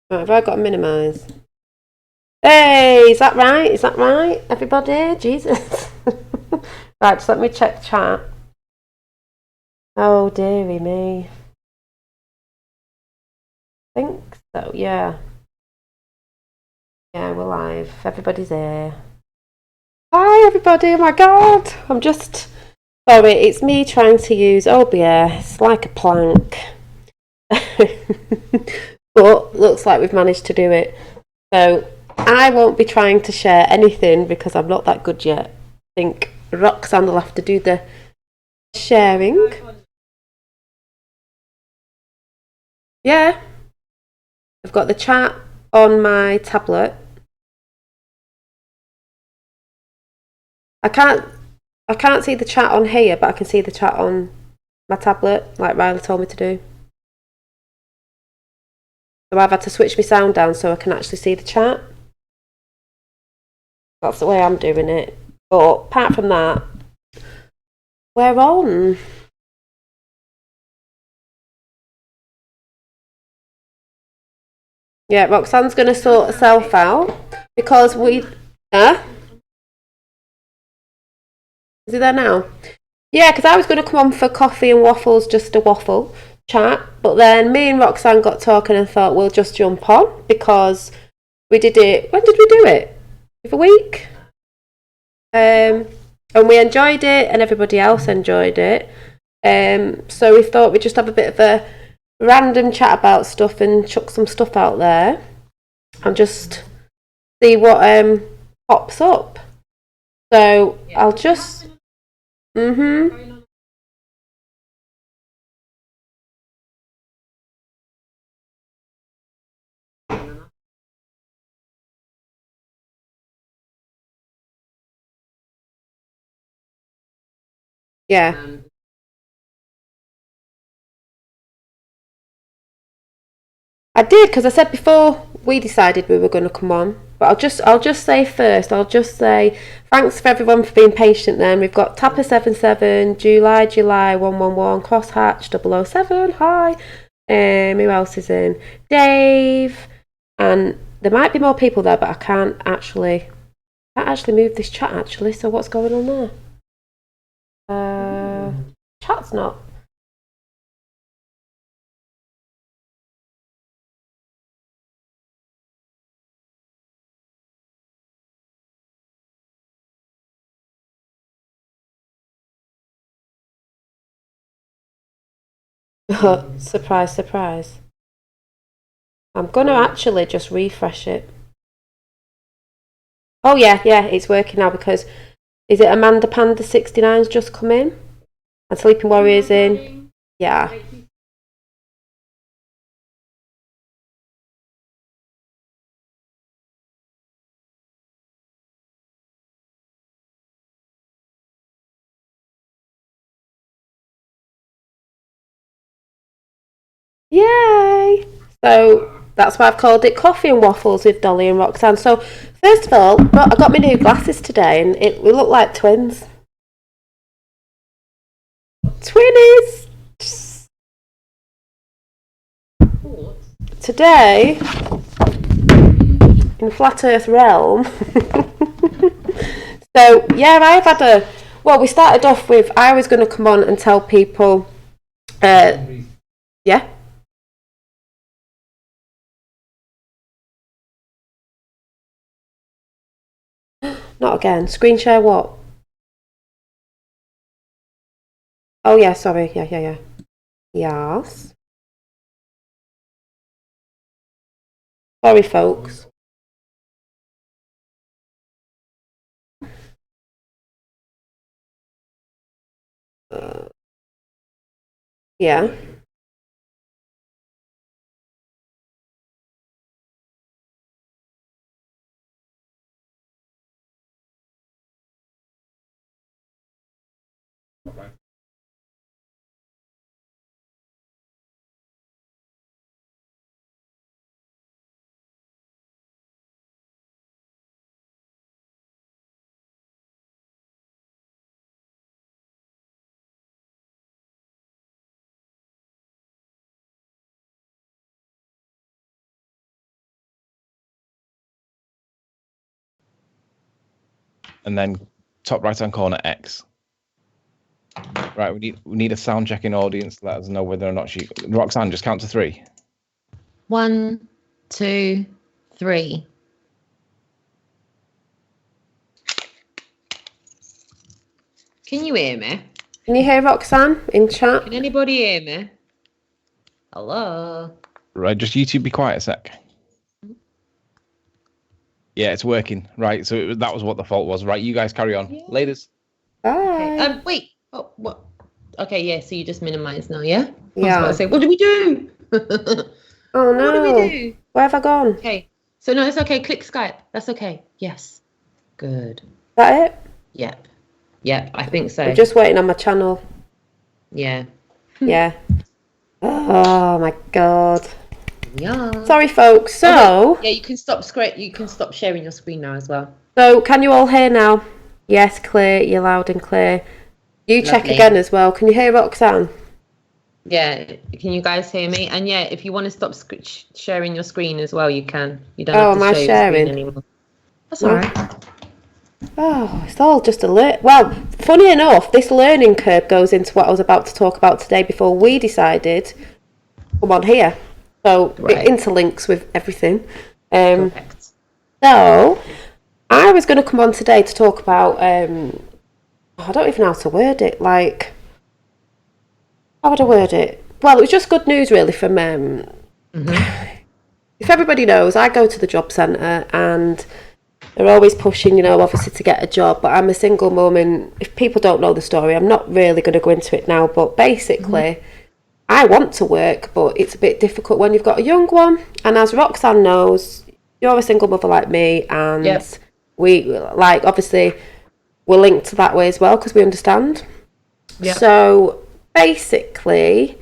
Right, have I got to minimise? Hey, is that right? Is that right, everybody? Jesus. Right, just let me check chat. Oh, dearie me. I think so, yeah. Yeah, we're live. Everybody's here. Hi, everybody. Oh my god. I'm just. Sorry, it's me trying to use OBS like a plank. But looks like we've managed to do it. So I won't be trying to share anything because I'm not that good yet. I think Roxanne will have to do the sharing. Yeah, I've got the chat on my tablet. I can't I can't see the chat on here, but I can see the chat on my tablet, like Riley told me to do. So I've had to switch my sound down so I can actually see the chat. That's the way I'm doing it. But apart from that, we're on. Yeah, Roxanne's going to sort herself out because we. Huh? Is he there now? Yeah, because I was going to come on for coffee and waffles, just a waffle chat. But then me and Roxanne got talking and thought we'll just jump on because we did it. When did we do it? The other week? And we enjoyed it, and everybody else enjoyed it. So we thought we'd just have a bit of a random chat about stuff and chuck some stuff out there and just see what pops up. So I'll just. Mhm. Yeah. I did because I said before we decided we were going to come on. But I'll just say first. I'll just say thanks for everyone for being patient. Then we've got Tapper77, July 111, Crosshatch 007. Hi. Who else is in? Dave, and there might be more people there, but I can't actually move this chat actually. So what's going on there? Chat's not. Surprise, surprise. I'm gonna actually just refresh it. Oh yeah, yeah, it's working now because is it Amanda Panda 69's just come in? And Sleeping Warriors in? Yeah. Yay! So that's why I've called it Coffee and Waffles with Dolly and Roxanne. So first of all, I got my new glasses today and we look like twins. Twinnies! Today, in Flat Earth realm. So yeah, I've had a. Well, we started off with I was going to come on and tell people. Uh, yeah. Not again. Screen share what? Oh yeah, sorry. Yeah, yeah, yeah. Yes. Sorry, folks. Uh, yeah. and then top right-hand corner X. Right, we need a sound checking audience to let us know whether or not Roxanne, just count to 3. 1, 2, 3. Can you hear me? Can you hear Roxanne in chat? Can anybody hear me? Hello? Right, just YouTube be quiet a sec. Yeah, it's working. Right, so that was what the fault was. Right, you guys carry on. Yeah. Ladies. Bye. Okay. Wait. Oh, what? Okay, yeah, so you just minimize now, yeah? Yeah. I was about to say, what do we do? Oh, no. What do we do? Where have I gone? Okay. So, no, it's okay. Click Skype. That's okay. Yes. Good. Is that it? Yep. Yep, I think so. I'm just waiting on my channel. Yeah. Yeah. Oh, my God. Yeah. Sorry, folks. So... Yeah, you can stop sharing your screen now as well. So, can you all hear now? Yes, clear. You're loud and clear. You Lovely. Check again as well. Can you hear Roxanne? Yeah. Can you guys hear me? And yeah, if you want to stop sharing your screen as well, you can. You don't have to am I share sharing? your screen anymore. That's all right. Oh, it's all just well, funny enough, this learning curve goes into what I was about to talk about today before we decided to come on here. So it interlinks with everything. Correct. So I was going to come on today to talk about I don't even know how to word it. Like, how would I word it? Well, it was just good news, really, from... If everybody knows, I go to the job centre and they're always pushing, obviously to get a job. But I'm a single mum, and if people don't know the story, I'm not really going to go into it now. But basically, I want to work, but it's a bit difficult when you've got a young one. And as Roxanne knows, you're a single mother like me, and we, obviously... we're linked to that way as well because we understand. Yep. So basically,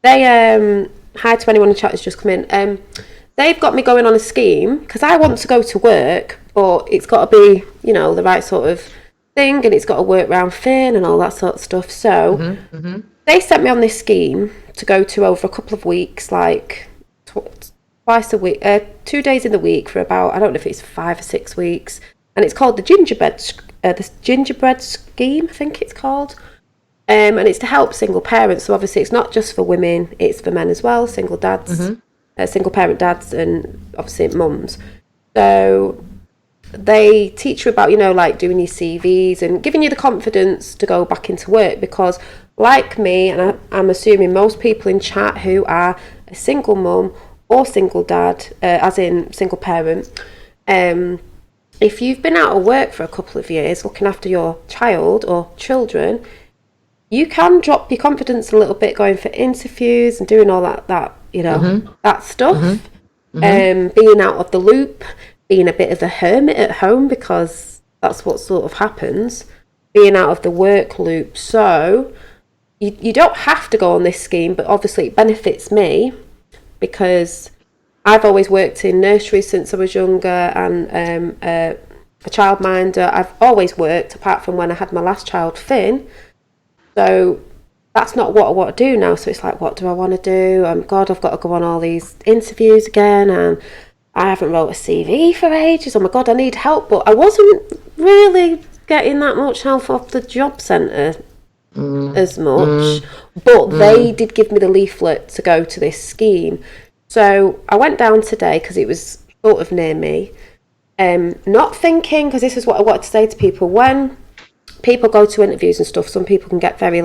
they hi to anyone in chat who's just come in. They've got me going on a scheme because I want to go to work, but it's got to be the right sort of thing, and it's got to work around Finn and all that sort of stuff. So they sent me on this scheme to go to over a couple of weeks, like twice a week, 2 days in the week for about, I don't know if it's 5 or 6 weeks, and it's called the gingerbread scheme, I think it's called, and it's to help single parents. So obviously it's not just for women, it's for men as well, single dads, single parent dads, and obviously mums. So they teach you about doing your CVs and giving you the confidence to go back into work, because like me, and I'm assuming most people in chat who are a single mum or single dad, as in single parent, if you've been out of work for a couple of years looking after your child or children, you can drop your confidence a little bit going for interviews and doing all that that stuff. Being out of the loop, being a bit of a hermit at home, because that's what sort of happens, being out of the work loop. So you don't have to go on this scheme, but obviously it benefits me because I've always worked in nurseries since I was younger, and a childminder. I've always worked, apart from when I had my last child, Finn. So that's not what I want to do now. So it's like, what do I want to do? God, I've got to go on all these interviews again, and I haven't wrote a CV for ages. Oh my God, I need help. But I wasn't really getting that much help off the job centre as much. But they did give me the leaflet to go to this scheme. So I went down today because it was sort of near me, not thinking, because this is what I wanted to say to people, when people go to interviews and stuff, some people can get very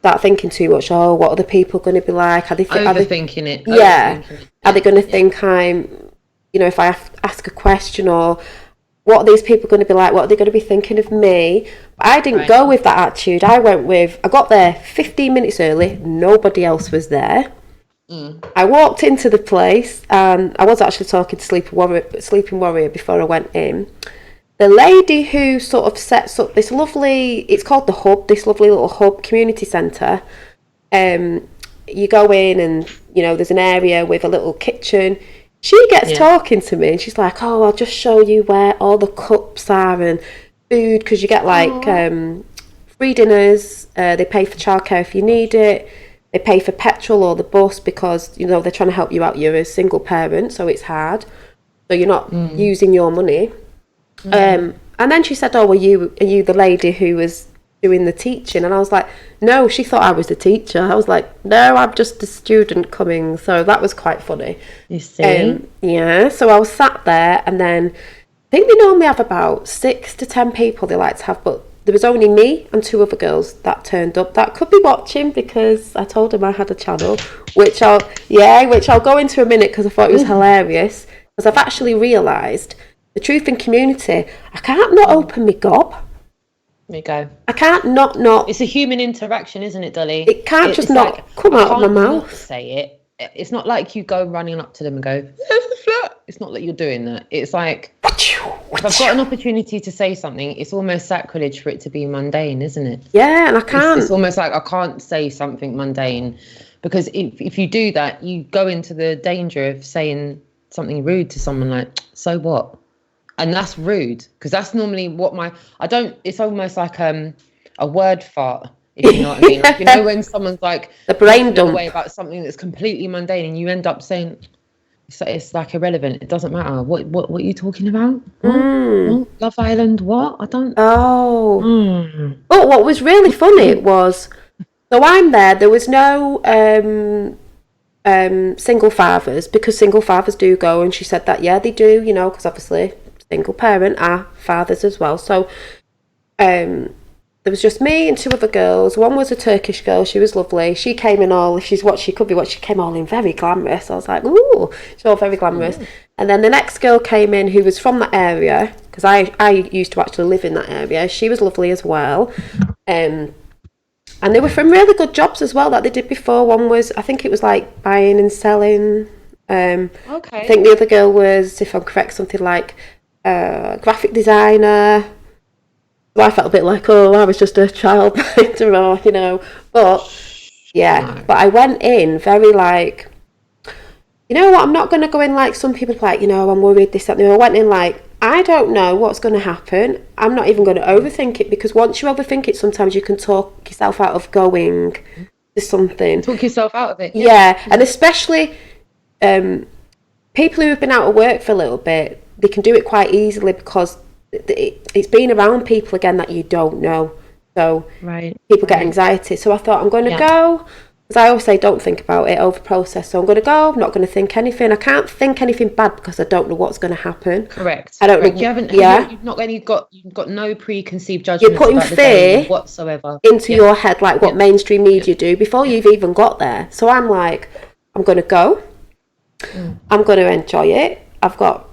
start thinking too much. Oh, what are the people going to be like? Are they overthinking it? Yeah. Are they going to think I'm, if I ask a question, or what are these people going to be like? What are they going to be thinking of me? But I didn't go with that attitude. I got there 15 minutes early. Nobody else was there. I walked into the place, and I was actually talking to Sleeping Warrior before I went in. The lady who sort of sets up this lovely, it's called the Hub, this lovely little hub community centre. You go in and, there's an area with a little kitchen. She gets talking to me, and she's like, oh, I'll just show you where all the cups are and food, because you get free dinners. They pay for childcare if you need it. They pay for petrol or the bus because, they're trying to help you out. You're a single parent, so it's hard. So you're not using your money. And then she said, oh, are you the lady who was doing the teaching? And I was like, no, she thought I was the teacher. I was like, no, I'm just a student coming. So that was quite funny. You see? Yeah, so I was sat there, and then I think they normally have about 6 to 10 people they like to have, but there was only me and 2 other girls that turned up that could be watching, because I told them I had a channel, which I'll go into a minute, because I thought it was hilarious. Because I've actually realised the truth in community, I can't not open my gob. There you go. I can't not. It's a human interaction, isn't it, Dolly? It can't just not come out of my mouth. Say it. It's not like you go running up to them and go, it's not like you're doing that. It's like, if I've got an opportunity to say something, it's almost sacrilege for it to be mundane, isn't it? Yeah, and I can't. It's almost like I can't say something mundane, because if you do that, you go into the danger of saying something rude to someone, like, so what? And that's rude, because that's normally it's almost like a word fart, if you know what I mean. Like, you know, when someone's like the brain dump away about something that's completely mundane, and you end up saying it's like irrelevant. It doesn't matter. What are you talking about? What? Love Island? What? I don't. Oh. But what was really funny was, so I'm there. There was no single fathers, because single fathers do go, and she said that they do, you know, because obviously single parent are fathers as well. So there was just me and 2 other girls. One was a Turkish girl. She was lovely. She came in all, if she's what she could be, what she came all in very glamorous. I was like, ooh, she's all very glamorous. And then the next girl came in who was from that area, because I used to actually live in that area. She was lovely as well. And they were from really good jobs as well that they did before. One was, I think it was like buying and selling. Okay. I think the other girl was, if I'm correct, something like graphic designer. So I felt a bit like, oh, I was just a child fighter, or, you know. But yeah, but I went in very like, you know what, I'm not going to go in like some people like, you know, I'm worried, this, that, and the other. I went in like, I don't know what's going to happen. I'm not even going to overthink it, because once you overthink it, sometimes you can talk yourself out of going to something. Talk yourself out of it. Yeah, and especially people who have been out of work for a little bit, they can do it quite easily, because it's being around people again that you don't know. So people get anxiety. So I thought, I'm going to go, because I always say don't think about it, over process. So I'm going to go. I'm not going to think anything. I can't think anything bad, because I don't know what's going to happen. Correct. I don't know. You haven't. You've got no preconceived judgments. You're putting fear whatsoever into your head, like what mainstream media do, before you've even got there. So I'm like, I'm going to go. I'm going to enjoy it. I've got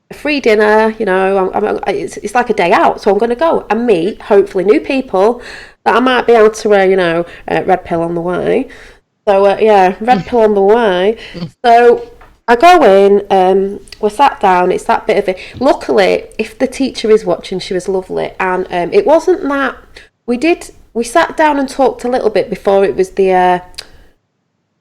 a free dinner, you know. It's like a day out, so I'm going to go and meet hopefully new people that I might be able to you know, red pill on the way. So red pill on the way. So I go in, we're sat down. It's that bit of it. Luckily, if the teacher is watching, she was lovely, and it wasn't that we sat down and talked a little bit before it was the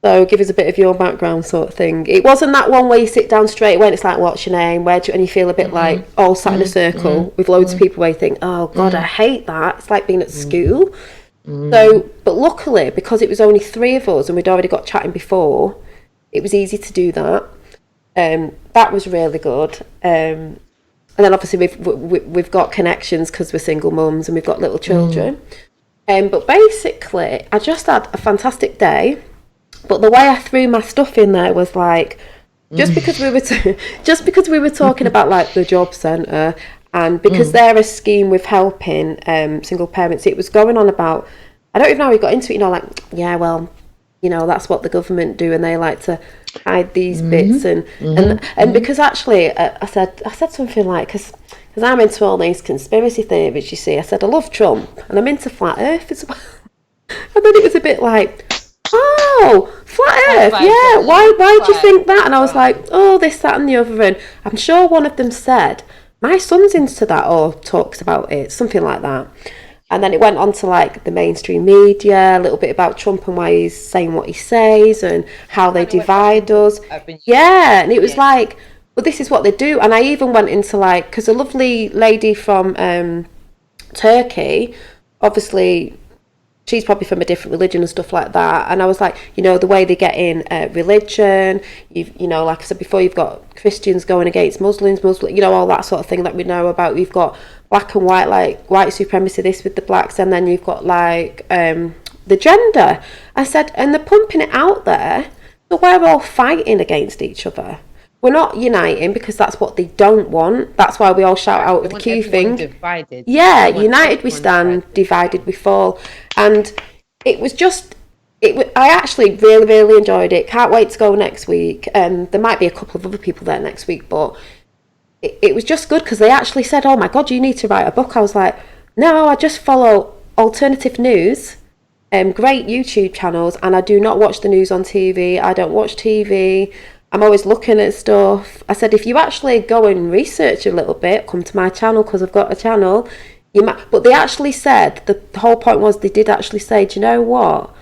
so give us a bit of your background sort of thing. It wasn't that one where you sit down straight away and it's like, what's your name? And you feel a bit like all sat in a circle with loads of people where you think, oh God, I hate that. It's like being at school. So, but luckily, because it was only 3 of us and we'd already got chatting before, it was easy to do that. That was really good. And then obviously we've got connections because we're single mums and we've got little children. But basically, I just had a fantastic day. But the way I threw my stuff in there was like, just because we were talking about like the job centre, and because they're a scheme with helping single parents, it was going on about, I don't even know how we got into it, you know, like, yeah, well, you know, that's what the government do, and they like to hide these bits, and because actually I said something like, because I'm into all these conspiracy theories, you see, I said I love Trump and I'm into flat earth as well. And then it was a bit like, oh, flat earth, yeah, why do you think that? And I was like, oh, this, that and the other, and I'm sure one of them said, my son's into that or talks about it, something like that. And then it went on to like the mainstream media, a little bit about Trump and why he's saying what he says and how they divide us. Yeah, and it was like, well, this is what they do. And I even went into like, because a lovely lady from Turkey, obviously she's probably from a different religion and stuff like that, and I was like, you know, the way they get in religion, you know, like I said before, you've got Christians going against Muslims, you know, all that sort of thing that we know about. You've got black and white, like white supremacy, this with the blacks, and then you've got like the gender. I said, and they're pumping it out there, so we're all fighting against each other. We're not uniting because that's what they don't want. That's why we all shout out the Q thing. Divided. Yeah, united we stand, divided we fall. And it was just, I actually really, really enjoyed it. Can't wait to go next week. There might be a couple of other people there next week, but it was just good because they actually said, oh my God, you need to write a book. I was like, no, I just follow alternative news, great YouTube channels, and I do not watch the news on TV. I don't watch TV. I'm always looking at stuff. I said, if you actually go and research a little bit, come to my channel because I've got a channel. You might, but they actually said, the whole point was they did actually say, do you know what?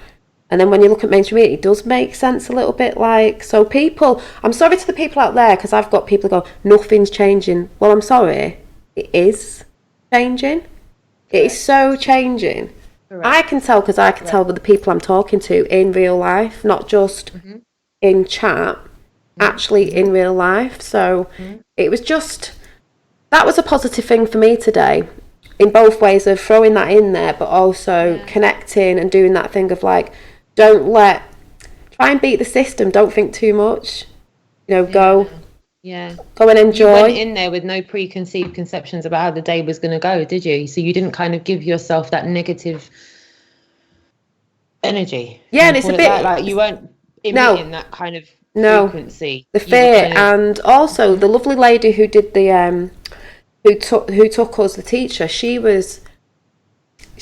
And then when you look at mainstream media, it does make sense a little bit. Like, so people, I'm sorry to the people out there because I've got people go, nothing's changing. Well, I'm sorry, it is changing. It is so changing. Correct. I can tell because I can tell with the people I'm talking to in real life, not just in chat. Actually in real life. So it was just, that was a positive thing for me today in both ways of throwing that in there, but also connecting and doing that thing of like, try and beat the system, don't think too much, go and enjoy. You went in there with no preconceived conceptions about how the day was going to go, did you? So you didn't kind of give yourself that negative energy. Yeah, and it's a bit like you weren't emitting that kind of frequency. The fear, and also the lovely lady who did the who took us, the teacher, she was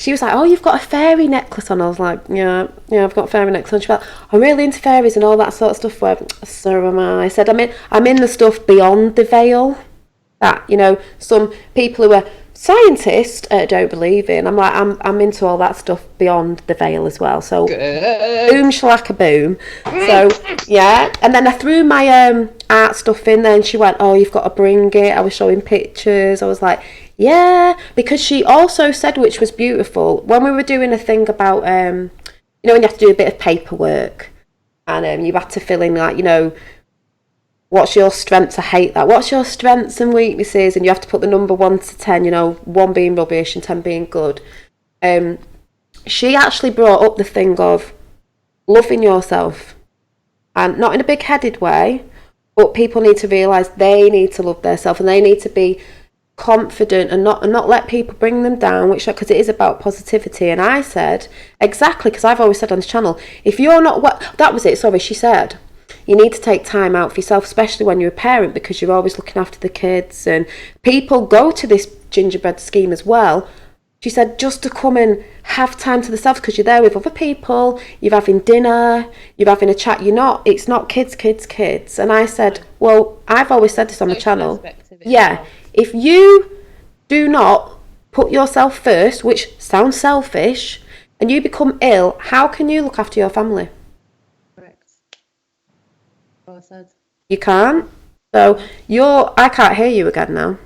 like, oh, you've got a fairy necklace on. I was like, yeah, I've got a fairy necklace on. She was like, I'm really into fairies and all that sort of stuff. Where, so am I. I said, I'm in the stuff beyond the veil that some people who are scientists don't believe in. I'm like, I'm into all that stuff beyond the veil as well. So boom shalaka boom. So yeah, and then I threw my art stuff in there, and she went, oh, you've got to bring it. I was showing pictures. I was like, yeah, because she also said, which was beautiful, when we were doing a thing about when you have to do a bit of paperwork, and you had to fill in like what's your strengths? I hate that. What's your strengths and weaknesses? And you have to put the number 1 to 10, 1 being rubbish and 10 being good. She actually brought up the thing of loving yourself. And not in a big-headed way, but people need to realise they need to love themselves and they need to be confident and not let people bring them down, because it is about positivity. And I said, exactly, because I've always said on this channel, if you're not that was it, sorry, she said, you need to take time out for yourself, especially when you're a parent, because you're always looking after the kids. And people go to this gingerbread scheme as well. She said, just to come and have time to themselves, because you're there with other people, you're having dinner, you're having a chat. It's not kids. And I said, well, I've always said this on the channel. Yeah, if you do not put yourself first, which sounds selfish, and you become ill, how can you look after your family? Well said. You can't. So I can't hear you again now.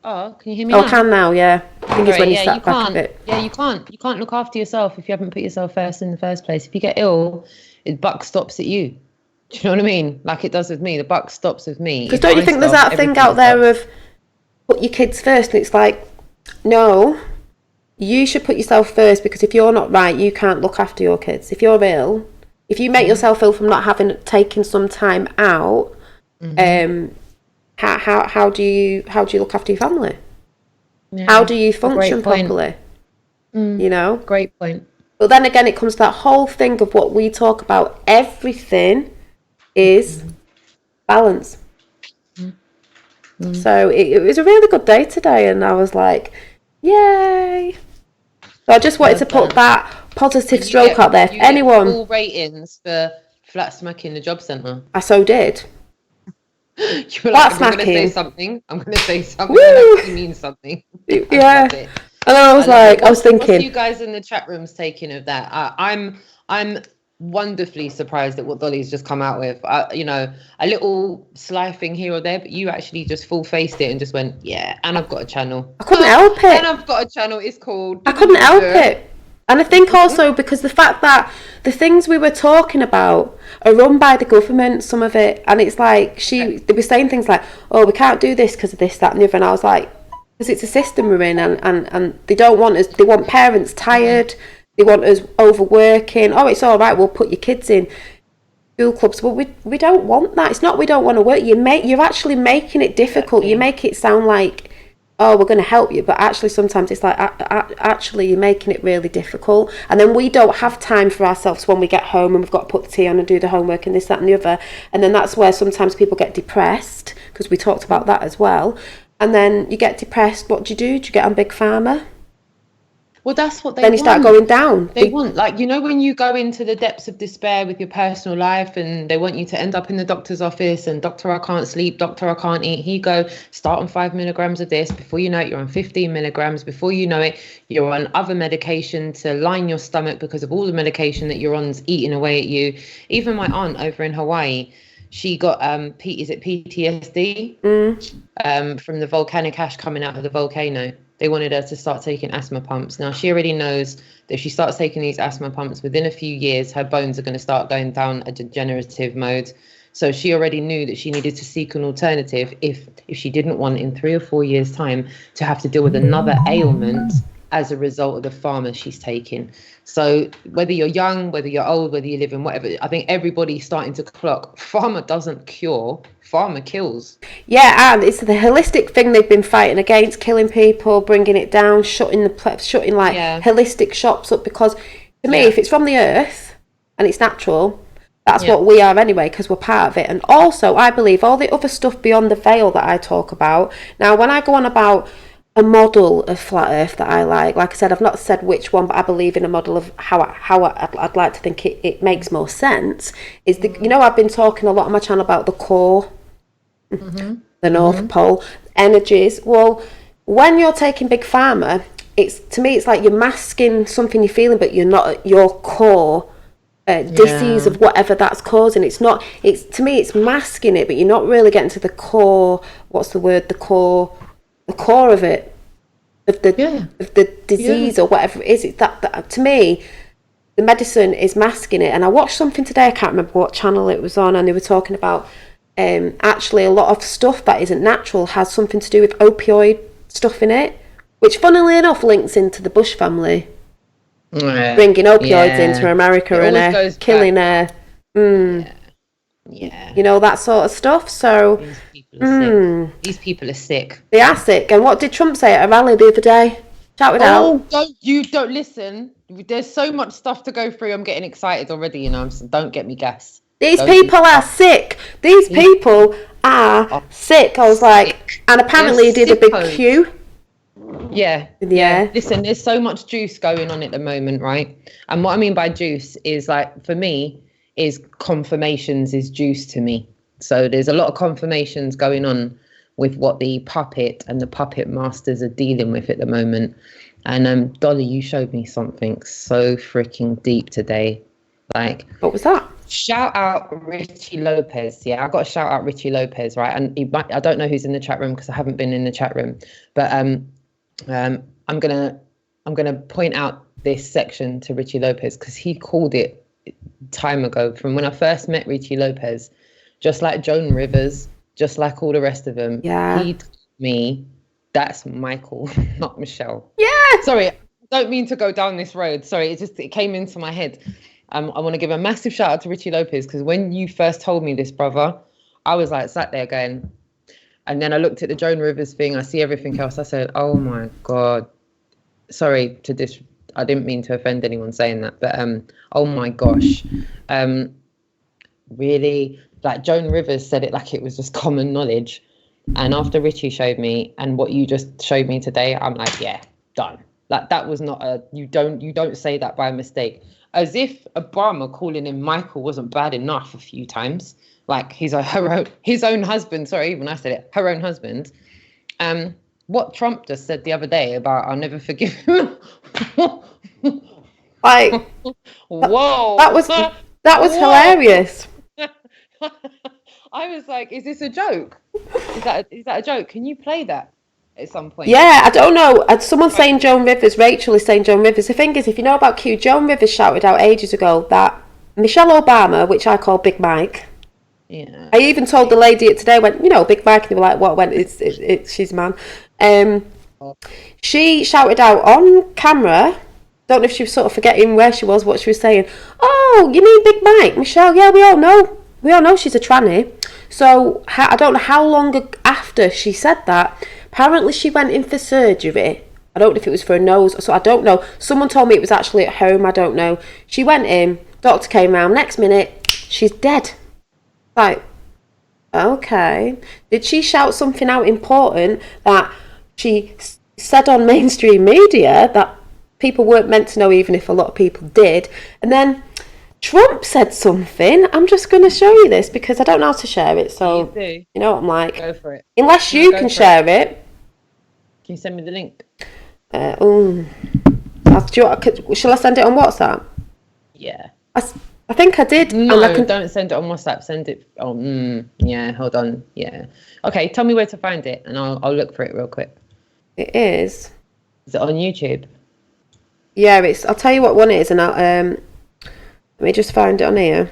Oh, can you hear me now? I can now, yeah. I think it's when you step back a bit. Yeah, you can't. You can't look after yourself if you haven't put yourself first in the first place. If you get ill, the buck stops at you. Do you know what I mean? Like it does with me. The buck stops with me. Because don't you think there's that thing out there of put your kids first? And it's like, no, you should put yourself first, because if you're not right, you can't look after your kids. If you're ill, if you make yourself ill from not having taken some time out, how do you look after your family? Yeah, how do you function properly? Great point. But then again, it comes to that whole thing of what we talk about. Everything is balance. So it was a really good day today, and I was like, yay. So I just wanted to put that positive stroke out there. If anyone, full ratings for flat smacking the job centre. I so did. You were like, I'm going to say something. That actually means something. Yeah. And then I was thinking, what's you guys in the chat rooms taking of that? I'm wonderfully surprised at what Dolly's just come out with. A little sly thing here or there, but you actually just full-faced it and just went, yeah, and I've got a channel. I couldn't help it. And I've got a channel, it's called... I couldn't help it. And I think also because the fact that the things we were talking about are run by the government, some of it, and it's like they were saying things like, oh, we can't do this because of this, that and the other, and I was like, Because it's a system we're in, and they don't want us. They want parents tired. They want us overworking. Oh, it's all right. We'll put your kids in school clubs, but we don't want that. It's not we don't want to work. You're actually making it difficult. You make it sound like, oh, we're going to help you, but actually sometimes it's like actually you're making it really difficult. And then we don't have time for ourselves when we get home, and we've got to put the tea on and do the homework and this, that, and the other. And then that's where sometimes people get depressed, because we talked about that as well. And then you get depressed. What do? Do you get on Big Pharma? Well, that's what they then you start going down. They want, like, you know, when you go into the depths of despair with your personal life and they want you to end up in the doctor's office and doctor, I can't sleep, doctor, I can't eat. Here you go, start on 5 milligrams of this. Before you know it, you're on 15 milligrams. Before you know it, you're on other medication to line your stomach because of all the medication that you're on's eating away at you. Even my aunt over in Hawaii, she got PTSD from the volcanic ash coming out of the volcano. They wanted her to start taking asthma pumps. Now, she already knows that if she starts taking these asthma pumps, within a few years, her bones are going to start going down a degenerative mode. So she already knew that she needed to seek an alternative if she didn't want, in 3 or 4 years' time, to have to deal with another ailment as a result of the pharma she's taking. So whether you're young, whether you're old, whether you live in whatever, I think everybody's starting to clock, pharma doesn't cure, pharma kills. Yeah, and it's the holistic thing they've been fighting against, killing people, bringing it down, shutting holistic shops up, because to me, if it's from the earth and it's natural, that's what we are anyway, because we're part of it. And also, I believe all the other stuff beyond the veil that I talk about. Now, when I go on about a model of flat earth that I like I said, I've not said which one, but I believe in a model of how I'd like to think it makes more sense, is I've been talking a lot on my channel about the core, the North Pole, energies. Well, when you're taking Big Pharma, to me it's like you're masking something you're feeling, but you're not at your core disease of whatever that's causing. To me it's masking it, but you're not really getting to the core. What's the word? The core of it, of the disease or whatever it is. It's that to me, the medicine is masking it. And I watched something today, I can't remember what channel it was on, and they were talking about actually a lot of stuff that isn't natural has something to do with opioid stuff in it, which funnily enough links into the Bush family, bringing opioids into America and killing that sort of stuff. So These people are sick. They are sick. And what did Trump say at a rally the other day? Shout it out. Don't listen. There's so much stuff to go through. I'm getting excited already, so don't get me gas. These people are sick. These people are sick. I was like, and apparently he did a big queue. Yeah. Listen, there's so much juice going on at the moment, right? And what I mean by juice is, like, for me, is confirmations is juice to me. So there's a lot of confirmations going on with what the puppet and the puppet masters are dealing with at the moment. And Dolly, you showed me something so freaking deep today. Like, what was that? Shout out Richie Lopez. Yeah, I got to shout out Richie Lopez, right? And I don't know who's in the chat room because I haven't been in the chat room, but I'm gonna point out this section to Richie Lopez because he called it time ago. From when I first met Richie Lopez, just like Joan Rivers, just like all the rest of them, he told me that's Michael, not Michelle. Yeah. Sorry, I don't mean to go down this road. Sorry, it came into my head. I want to give a massive shout out to Richie Lopez because when you first told me this, brother, I was like sat there going, and then I looked at the Joan Rivers thing. I see everything else. I said, oh my God. Sorry to this. I didn't mean to offend anyone saying that, but oh my gosh. Really, like Joan Rivers said it like it was just common knowledge. And after Richie showed me and what you just showed me today, I'm like, yeah, done. Like that was not you don't say that by mistake. As if Obama calling him Michael wasn't bad enough a few times. Like his own husband, sorry, when I said it, her own husband. What Trump just said the other day about I'll never forgive him. Like, whoa. That was hilarious. I was like, is this a joke? Is that a joke? Can you play that at some point? Yeah, I don't know. Someone's saying Joan Rivers. Rachel is saying Joan Rivers. The thing is, if you know about Q, Joan Rivers shouted out ages ago that Michelle Obama, which I call Big Mike. Yeah. I even told the lady today, went, Big Mike, and they were like, what? Went, it's she's man. She shouted out on camera. Don't know if she was sort of forgetting where she was, what she was saying. Oh, you mean Big Mike, Michelle? Yeah, we all know. We all know she's a tranny. So I don't know how long after she said that. Apparently, she went in for surgery. I don't know if it was for a nose, so I don't know. Someone told me it was actually at home. I don't know. She went in. Doctor came round. Next minute, she's dead. Like, okay. Did she shout something out important that she said on mainstream media that people weren't meant to know, even if a lot of people did? And then Trump said something. I'm just going to show you this because I don't know how to share it. So, you know what I'm like? Go for it. Unless you can share it. Can you send me the link? Shall I send it on WhatsApp? Yeah. I think I did. No, don't send it on WhatsApp. Send it. Yeah. Hold on. Yeah. Okay. Tell me where to find it, and I'll look for it real quick. It is. Is it on YouTube? Yeah, I'll tell you what one it is, and let me just find it on here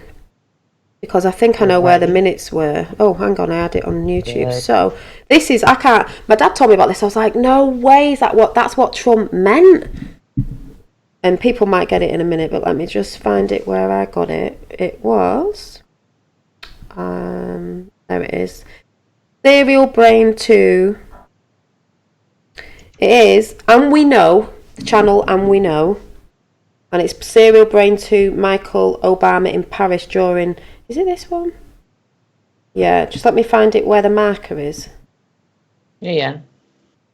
because I think I know where the minutes were. Oh, hang on, I had it on YouTube. Good. So this is my dad told me about this. I was like, no way, that's what Trump meant. And people might get it in a minute, but let me just find it where I got it. It was there it is. Serial Brain 2. It is, and we know the channel, and we know. And it's Serial Brain 2, Michael Obama in Paris during... Is it this one? Yeah, just let me find it where the marker is. Yeah.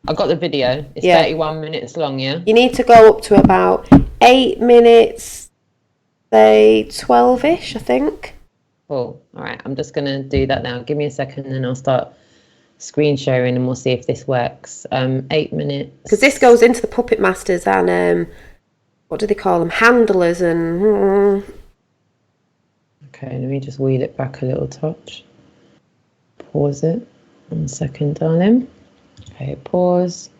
I got the video. It's 31 minutes long, yeah? You need to go up to about 8 minutes, say 12-ish, I think. Cool. All right, I'm just going to do that now. Give me a second and I'll start screen sharing and we'll see if this works. 8 minutes. Because this goes into the puppet masters and... what do they call them? Handlers and... Okay, let me just wheel it back a little touch. Pause it. 1 second, darling. Okay, pause.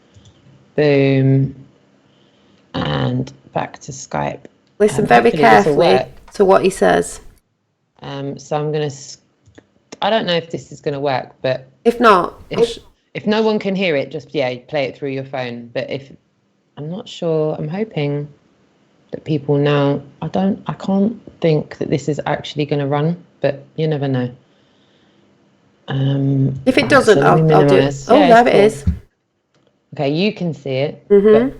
Boom. And back to Skype. Listen very carefully to what he says. So I'm going to... I don't know if this is going to work, but... If not... If no one can hear it, just, play it through your phone. But if... I'm not sure. I'm hoping... that people now, I can't think that this is actually going to run, but you never know. If it doesn't, I'll do it. Oh, there it is. Okay, you can see it. Mm-hmm.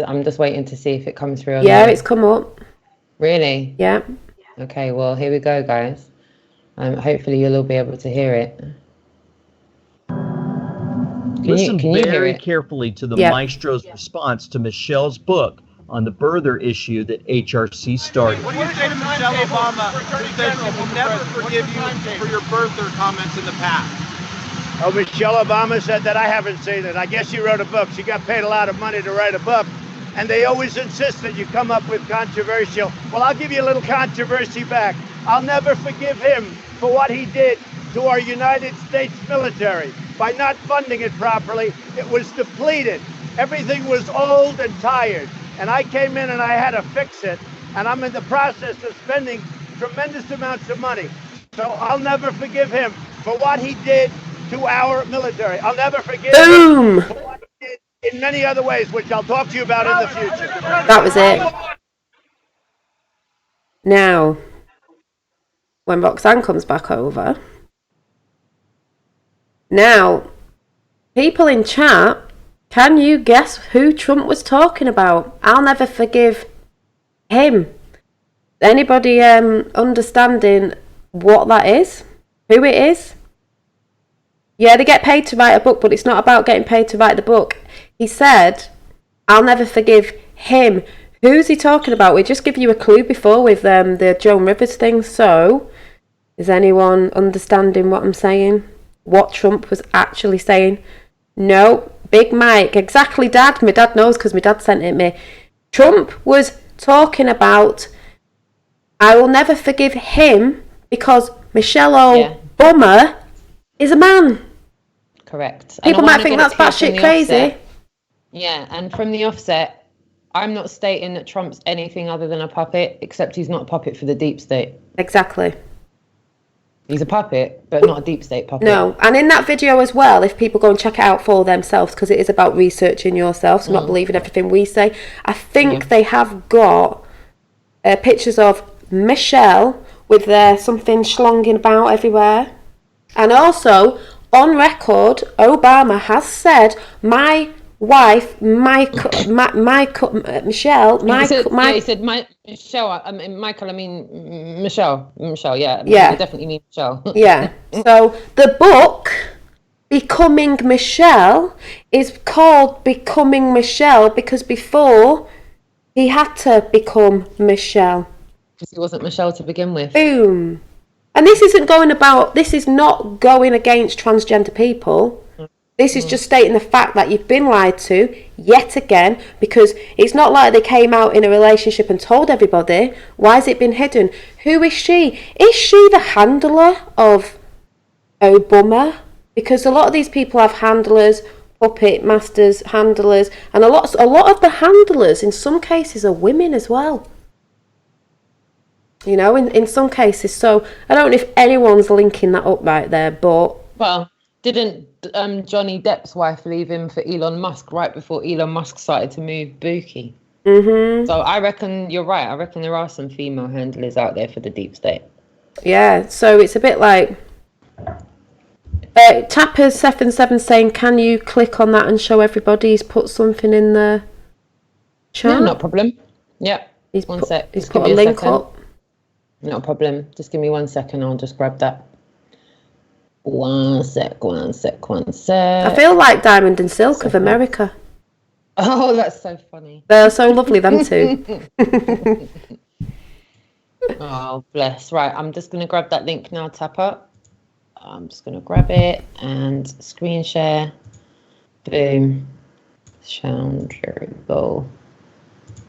I'm just waiting to see if it comes through. Yeah, it's come up. Really? Yeah. Okay, well, here we go, guys. Hopefully you'll all be able to hear it. Listen very carefully to the maestro's response to Michelle's book on the birther issue that HRC started. What do you say to Michelle Obama, who says she will never forgive you for your birther comments in the past? Oh, Michelle Obama said that? I haven't seen it. I guess she wrote a book. She got paid a lot of money to write a book. And they always insist that you come up with controversial. Well, I'll give you a little controversy back. I'll never forgive him for what he did to our United States military. By not funding it properly, it was depleted. Everything was old and tired. And I came in and I had to fix it. And I'm in the process of spending tremendous amounts of money. So I'll never forgive him for what he did to our military. I'll never forgive him for what he did in many other ways, which I'll talk to you about in the future. That was it. Now, when Roxanne comes back over... Now, people in chat, can you guess who Trump was talking about? I'll never forgive him. Anybody understanding what that is? Who it is? Yeah, they get paid to write a book, but it's not about getting paid to write the book. He said, I'll never forgive him. Who's he talking about? We just give you a clue before with the Joan Rivers thing. So, is anyone understanding what I'm saying? What Trump was actually saying? No, Big Mike. Exactly, Dad. My dad knows because my dad sent it me. Trump was talking about, I will never forgive him because Michelle Obama is a man. Correct. People might think that's batshit crazy. Offset. Yeah, and from the offset, I'm not stating that Trump's anything other than a puppet, except he's not a puppet for the deep state. Exactly. He's a puppet, but not a deep state puppet. No, and in that video as well, if people go and check it out for themselves, because it is about researching yourself, so not believing everything we say, I think they have got pictures of Michelle with something schlonging about everywhere. And also, on record, Obama has said, my wife, Michelle, he said Michelle. Michael. I mean Michelle. Yeah. Yeah. I definitely mean Michelle. Yeah. So the book Becoming Michelle is called Becoming Michelle because before he had to become Michelle. Because he wasn't Michelle to begin with. Boom. And this is not going against transgender people. This is just stating the fact that you've been lied to yet again, because it's not like they came out in a relationship and told everybody. Why has it been hidden? Who is she? Is she the handler of Obama? Because a lot of these people have handlers, puppet masters, handlers, and a lot of the handlers in some cases are women as well. You know, in some cases. So I don't know if anyone's linking that up right there, but... Well, didn't Johnny Depp's wife leave him for Elon Musk right before Elon Musk started to move Buki? Mm-hmm. So I reckon you're right. I reckon there are some female handlers out there for the deep state. Yeah, so it's a bit like... Tapper77 saying, can you click on that and show everybody? He's put something in the chat. Yeah, not a problem. Yeah, He's one put, sec. He's Just put give a me link second. up. Not a problem. Just give me 1 second. I'll just grab that. One sec. I feel like Diamond and Silk of America. Oh, that's so funny. They're so lovely, them two. Oh, bless. Right, I'm just going to grab that link now, Tapper. I'm just going to grab it and screen share. Boom. Go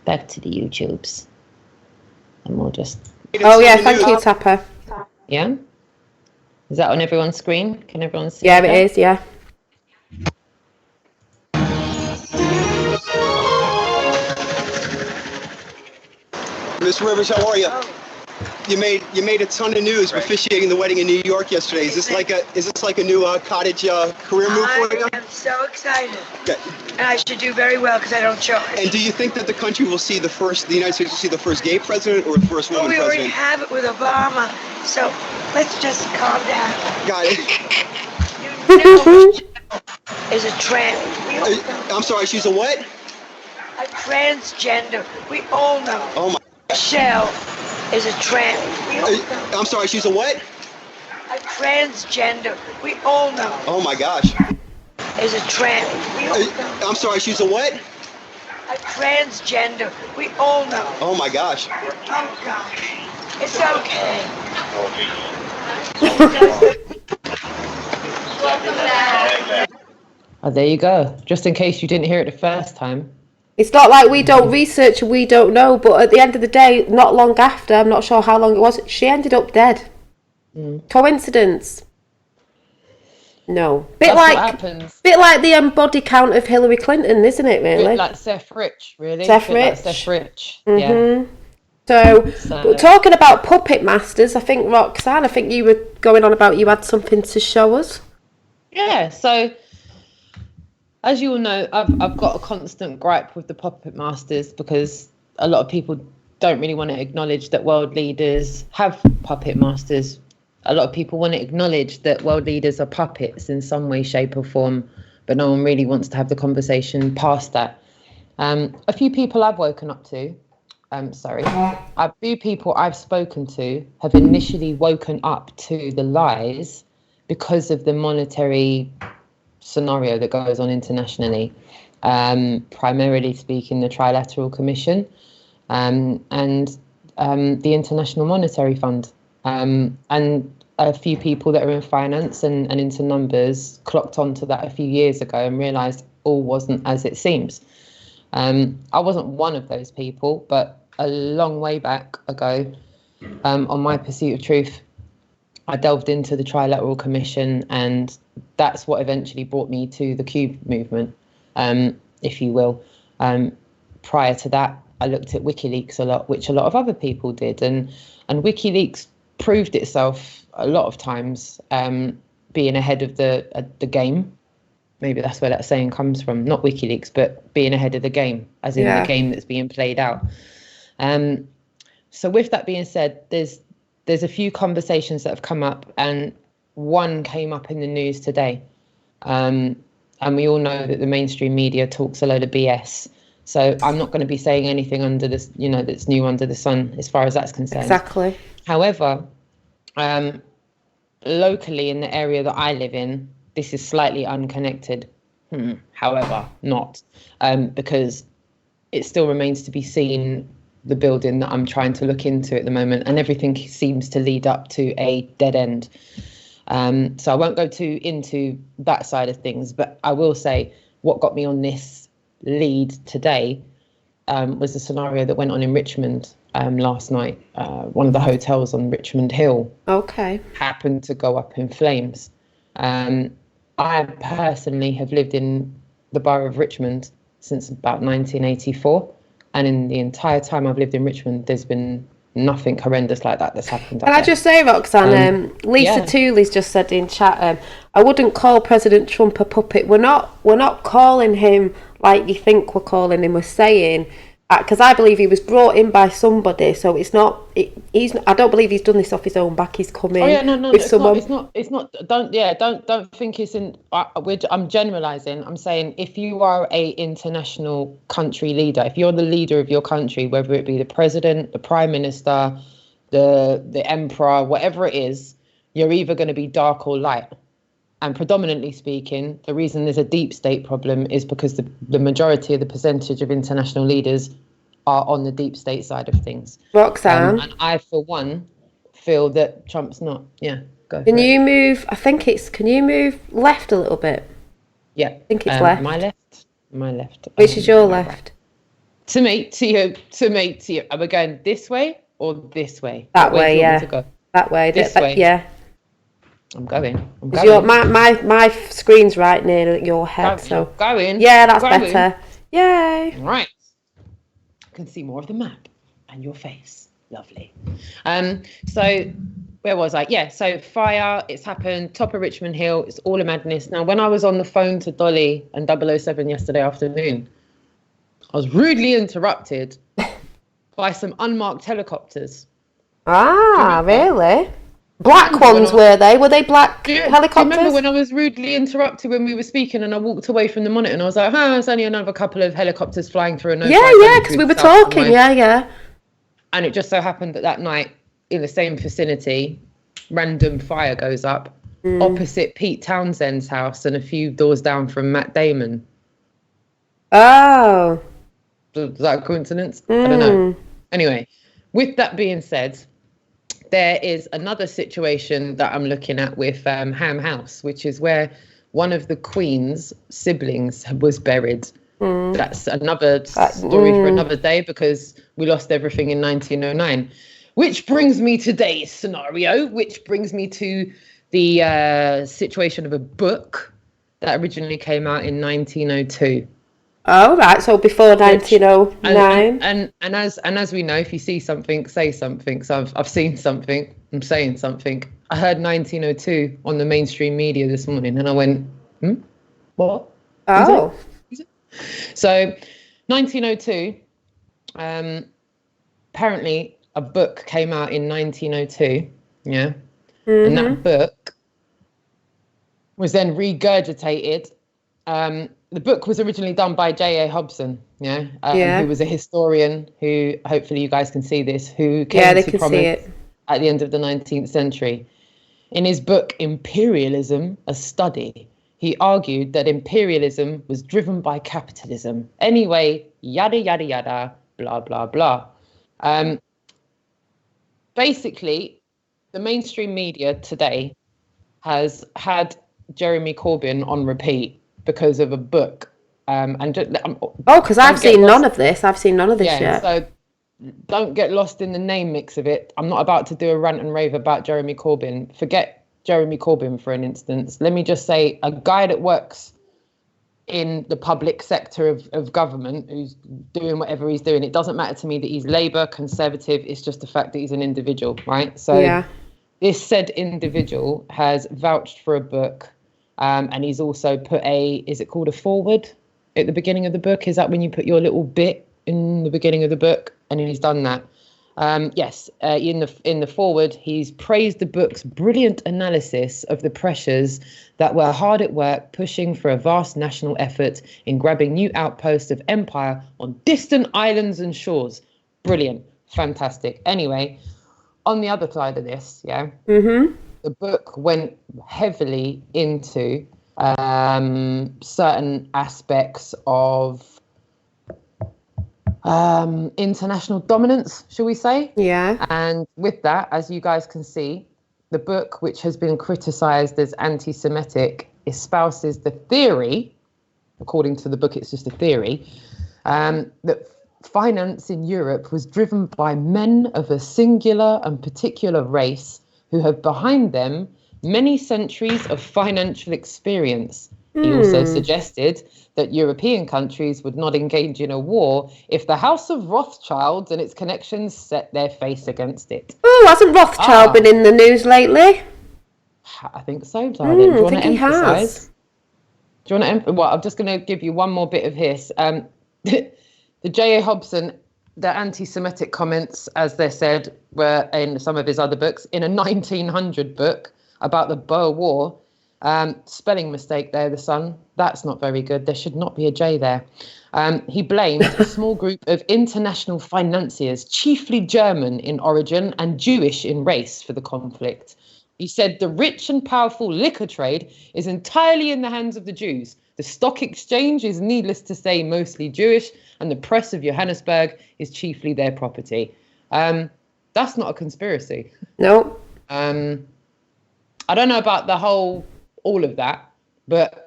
back to the YouTubes. And we'll just... Oh, yeah, thank you, Tapper. Yeah? Is that on everyone's screen? Can everyone see Yeah, that? it is, yeah. Miss Rivers, how are you? You made a ton of news officiating the wedding in New York yesterday. Is this like a new cottage career move for you? I am so excited. Okay. And I should do very well because I don't charge. And do you think that the country will see the United States will see the first gay president or the first woman we already president? have it with Obama, so let's just calm down. Got it. You know is a trans. I'm sorry, she's a what? A transgender. We all know. Oh my. Michelle is a trans. I'm sorry, she's a what? A transgender. We all know. Oh my gosh. Is a trans. I'm sorry, she's a what? A transgender. We all know. Oh my gosh. Oh gosh. It's okay. Oh, there you go. Just in case you didn't hear it the first time. It's not like we don't research and we don't know, but at the end of the day, not long after, I'm not sure how long it was, she ended up dead. Coincidence? No. Bit like the body count of Hillary Clinton, isn't it, really? Bit like Seth Rich, really. Seth Rich. Rich. Yeah. So, talking about puppet masters, I think, Roxanne, you were going on about you had something to show us. Yeah, so as you all know, I've got a constant gripe with the puppet masters because a lot of people don't really want to acknowledge that world leaders have puppet masters. A lot of people want to acknowledge that world leaders are puppets in some way, shape or form, but no one really wants to have the conversation past that. A few people I've woken up to, a few people I've spoken to have initially woken up to the lies because of the monetary scenario that goes on internationally, primarily speaking, the Trilateral Commission and the International Monetary Fund. And a few people that are in finance and into numbers clocked onto that a few years ago and realised all wasn't as it seems. I wasn't one of those people, but a long way back ago, on my pursuit of truth, I delved into the Trilateral Commission, and that's what eventually brought me to the Cube movement, if you will. Prior to that, I looked at WikiLeaks a lot, which a lot of other people did, and WikiLeaks proved itself a lot of times being ahead of the game. Maybe that's where that saying comes from, not WikiLeaks, but being ahead of the game, as in the game that's being played out. So with that being said, there's a few conversations that have come up, and one came up in the news today. And we all know that the mainstream media talks a load of BS. So I'm not going to be saying anything under this, that's new under the sun as far as that's concerned. Exactly. However, locally in the area that I live in, this is slightly unconnected. However, not because it still remains to be seen, the building that I'm trying to look into at the moment, and everything seems to lead up to a dead end. So I won't go too into that side of things, but I will say what got me on this lead today was the scenario that went on in Richmond last night. One of the hotels on Richmond Hill happened to go up in flames. I personally have lived in the borough of Richmond since about 1984. And in the entire time I've lived in Richmond, there's been nothing horrendous like that that's happened. Can I just say, Roxanne, Lisa Tooley's just said in chat, I wouldn't call President Trump a puppet. We're not calling him like you think we're calling him. We're saying, because I believe he was brought in by somebody, so it's not. I don't believe he's done this off his own back. He's come in with someone. It's not. Don't think it's in. I'm generalising. I'm saying if you are a international country leader, if you're the leader of your country, whether it be the president, the prime minister, the emperor, whatever it is, you're either going to be dark or light. And predominantly speaking, the reason there's a deep state problem is because the majority of the percentage of international leaders are on the deep state side of things. Roxanne. And I, for one, feel that Trump's not. Yeah, go. Can you move? Can you move left a little bit? Yeah. I think it's left. My left. Which is your left? To me, to you. Are we going this way or this way? That way, yeah. That way. This way. Yeah. I'm going. My screen's right near your head, so going. Yeah, that's better. Yay! Right. I can see more of the map and your face. Lovely. So where was I? Yeah. So fire. It's happened. Top of Richmond Hill. It's all a madness. Now, when I was on the phone to Dolly and 007 yesterday afternoon, I was rudely interrupted by some unmarked helicopters. Ah, really? Black ones, were they? Were they black helicopters? Do you remember when I was rudely interrupted when we were speaking and I walked away from the monitor and I was like, there's only another couple of helicopters flying through a no-fly Yeah, because we were talking, yeah. And it just so happened that night, in the same vicinity, random fire goes up opposite Pete Townsend's house and a few doors down from Matt Damon. Oh. Is that a coincidence? I don't know. Anyway, with that being said, there is another situation that I'm looking at with Ham House, which is where one of the Queen's siblings was buried. That's another story for another day because we lost everything in 1909. Which brings me to today's scenario, which brings me to the situation of a book that originally came out in 1902. Oh, right. So before 1909. And as we know, if you see something, say something. So I've seen something. I'm saying something. I heard 1902 on the mainstream media this morning, and I went, what? Oh. Is it? So 1902. Apparently, a book came out in 1902. Yeah. And that book was then regurgitated. The book was originally done by J.A. Hobson, who was a historian who, hopefully you guys can see this, who came to prominence at the end of the 19th century. In his book, Imperialism, A Study, he argued that imperialism was driven by capitalism. Anyway, yada, yada, yada, blah, blah, blah. Basically, the mainstream media today has had Jeremy Corbyn on repeat because of a book. Because I've seen none of this. I've seen none of this yet. So don't get lost in the name mix of it. I'm not about to do a rant and rave about Jeremy Corbyn. Forget Jeremy Corbyn for an instance. Let me just say a guy that works in the public sector of government who's doing whatever he's doing. It doesn't matter to me that he's Labour, Conservative. It's just the fact that he's an individual, right? So this said individual has vouched for a book, and he's also put is it called a forward at the beginning of the book? Is that when you put your little bit in the beginning of the book? And he's done that. Yes, in the forward, he's praised the book's brilliant analysis of the pressures that were hard at work, pushing for a vast national effort in grabbing new outposts of empire on distant islands and shores. Brilliant, fantastic. Anyway, on the other side of this, the book went heavily into certain aspects of international dominance, shall we say? Yeah. And with that, as you guys can see, the book, which has been criticised as anti-Semitic, espouses the theory, according to the book, it's just a theory, that finance in Europe was driven by men of a singular and particular race who have behind them many centuries of financial experience. He also suggested that European countries would not engage in a war if the House of Rothschild and its connections set their face against it. Oh, hasn't Rothschild been in the news lately? I think so, darling. Do you want to emphasise? Do you want to? Well, I'm just going to give you one more bit of his. The J.A. Hobson, the anti-Semitic comments, as they said, were in some of his other books. In a 1900 book about the Boer War, spelling mistake there, the son. That's not very good. There should not be a J there. He blamed a small group of international financiers, chiefly German in origin and Jewish in race, for the conflict. He said the rich and powerful liquor trade is entirely in the hands of the Jews. The stock exchange is, needless to say, mostly Jewish, and the press of Johannesburg is chiefly their property. That's not a conspiracy. No. I don't know about all of that, but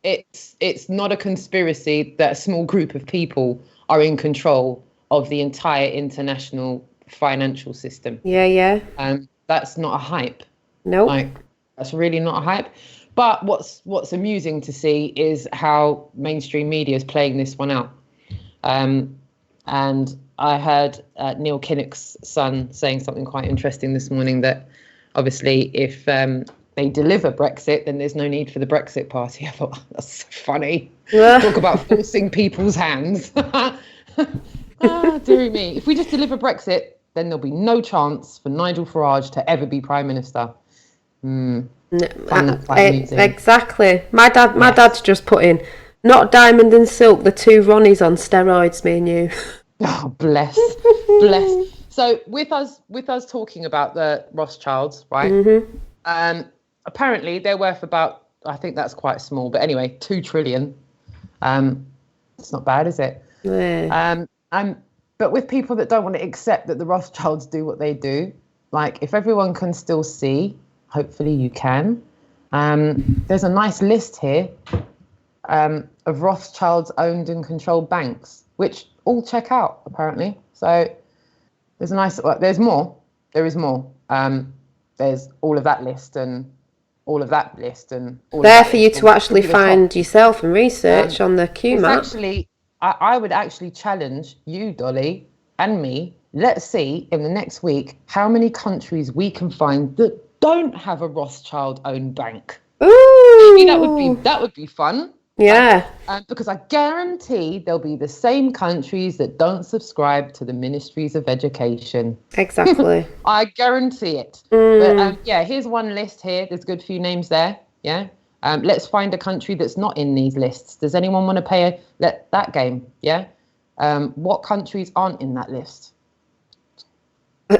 it's not a conspiracy that a small group of people are in control of the entire international financial system. Yeah. That's not a hype. No. That's really not a hype. But what's amusing to see is how mainstream media is playing this one out. And I heard Neil Kinnock's son saying something quite interesting this morning, that obviously if they deliver Brexit, then there's no need for the Brexit Party. I thought, that's so funny. Talk about forcing people's hands. Dear me. If we just deliver Brexit, then there'll be no chance for Nigel Farage to ever be Prime Minister. Exactly. My dad's just put in, not Diamond and Silk, the two Ronnies on steroids, me and you. Oh, bless. So with us talking about the Rothschilds, right? Apparently they're worth about, I think that's quite small, but anyway, 2 trillion. It's not bad, is it? Yeah. But with people that don't want to accept that the Rothschilds do what they do, like if everyone can still see, hopefully you can. There's a nice list here of Rothschilds owned and controlled banks, which all check out apparently. So there's a nice. There's more. There is more. There's all of that list and all of that list and all there of that for you to actually find yourself and research on the Q map. Actually, I would actually challenge you, Dolly, and me. Let's see in the next week how many countries we can find that don't have a Rothschild-owned bank. Ooh, maybe that would be fun. Yeah. Because I guarantee there'll be the same countries that don't subscribe to the Ministries of Education. Exactly. I guarantee it. But here's one list here. There's a good few names there. Yeah. Let's find a country that's not in these lists. Does anyone want to play that game? Yeah. What countries aren't in that list?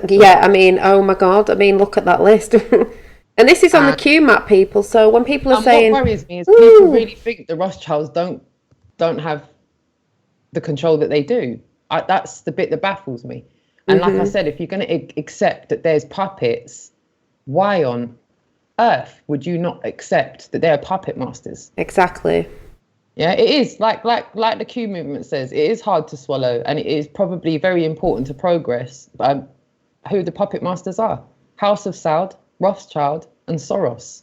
Yeah, I mean, oh my God. I mean, look at that list. And this is on the Q map, people. So when people are saying, what worries me is people really think the Rothschilds don't have the control that they do. That's the bit that baffles me. And like I said, if you're going to accept that there's puppets, why on earth would you not accept that they're puppet masters? Exactly. Yeah, it is like the Q movement says. It is hard to swallow, and it is probably very important to progress. Who the puppet masters are: House of Saud, Rothschild, and Soros.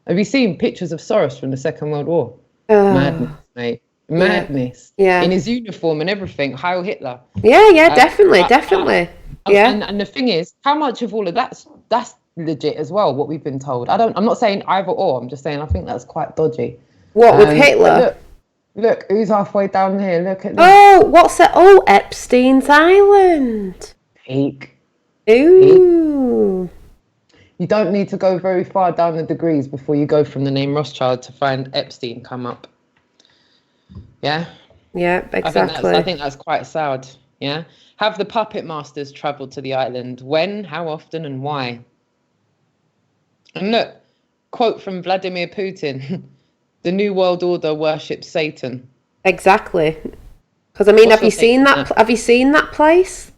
Have you seen pictures of Soros from the Second World War? Madness, mate. Madness. Yeah. In his uniform and everything. Heil Hitler. Yeah, definitely. Yeah. And the thing is, how much of all of that's legit as well, what we've been told. I'm not saying either or, I'm just saying I think that's quite dodgy. What, with Hitler? Look, who's halfway down here? Look at this. Oh, what's that? Oh, Epstein's Island. Peak. Ooh. You don't need to go very far down the degrees before you go from the name Rothschild to find Epstein come up. Yeah? Yeah, exactly. I think that's quite sad. Yeah? Have the puppet masters travelled to the island? When, how often, and why? And look, quote from Vladimir Putin. The New World Order worships Satan. Exactly. Because, I mean, have you seen that place?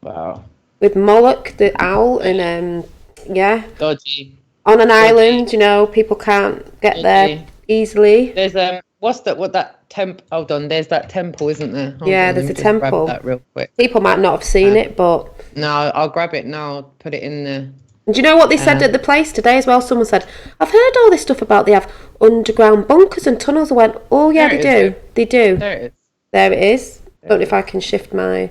Wow. With Moloch, the owl, and, yeah. Dodgy. On an island, you know, people can't get there easily. There's, hold on, there's that temple, isn't there? Hold on, there's a temple. Grab that real quick. People might not have seen it, but... No, I'll grab it now, put it in there. Do you know what they said at the place today as well? Someone said, I've heard all this stuff about they have underground bunkers and tunnels. I went, oh yeah, they do. They do. There it is. There it is. Don't know if I can shift my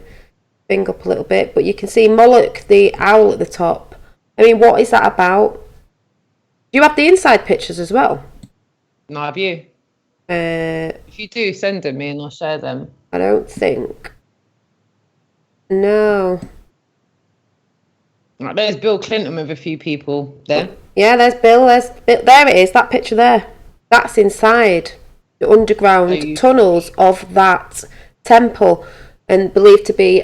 thing up a little bit, but you can see Moloch, the owl at the top. I mean, what is that about? Do you have the inside pictures as well? No, have you? If you do, send them me and I'll share them. I don't think. No. Right, there's Bill Clinton with a few people there. Yeah, there's Bill. There it is, that picture there. That's inside the underground tunnels of that temple, and believed to be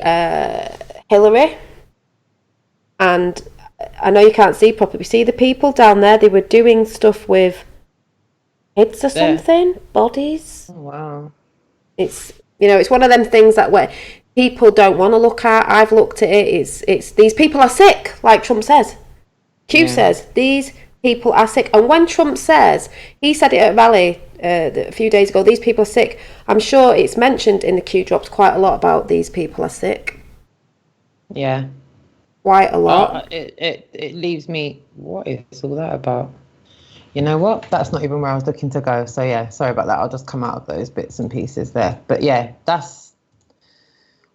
Hillary. And I know you can't see properly, but you see the people down there, they were doing stuff with heads or something, bodies. Oh, wow. It's, you know, it's one of them things that where people don't want to look at. I've looked at it. It's these people are sick, like Trump says. Q says these people are sick, and when Trump says, he said it at a rally a few days ago, these people are sick. I'm sure it's mentioned in the Q drops quite a lot about these people are sick. Yeah, quite a lot. It leaves me. What is all that about? You know what? That's not even where I was looking to go. So yeah, sorry about that. I'll just come out of those bits and pieces there. But yeah,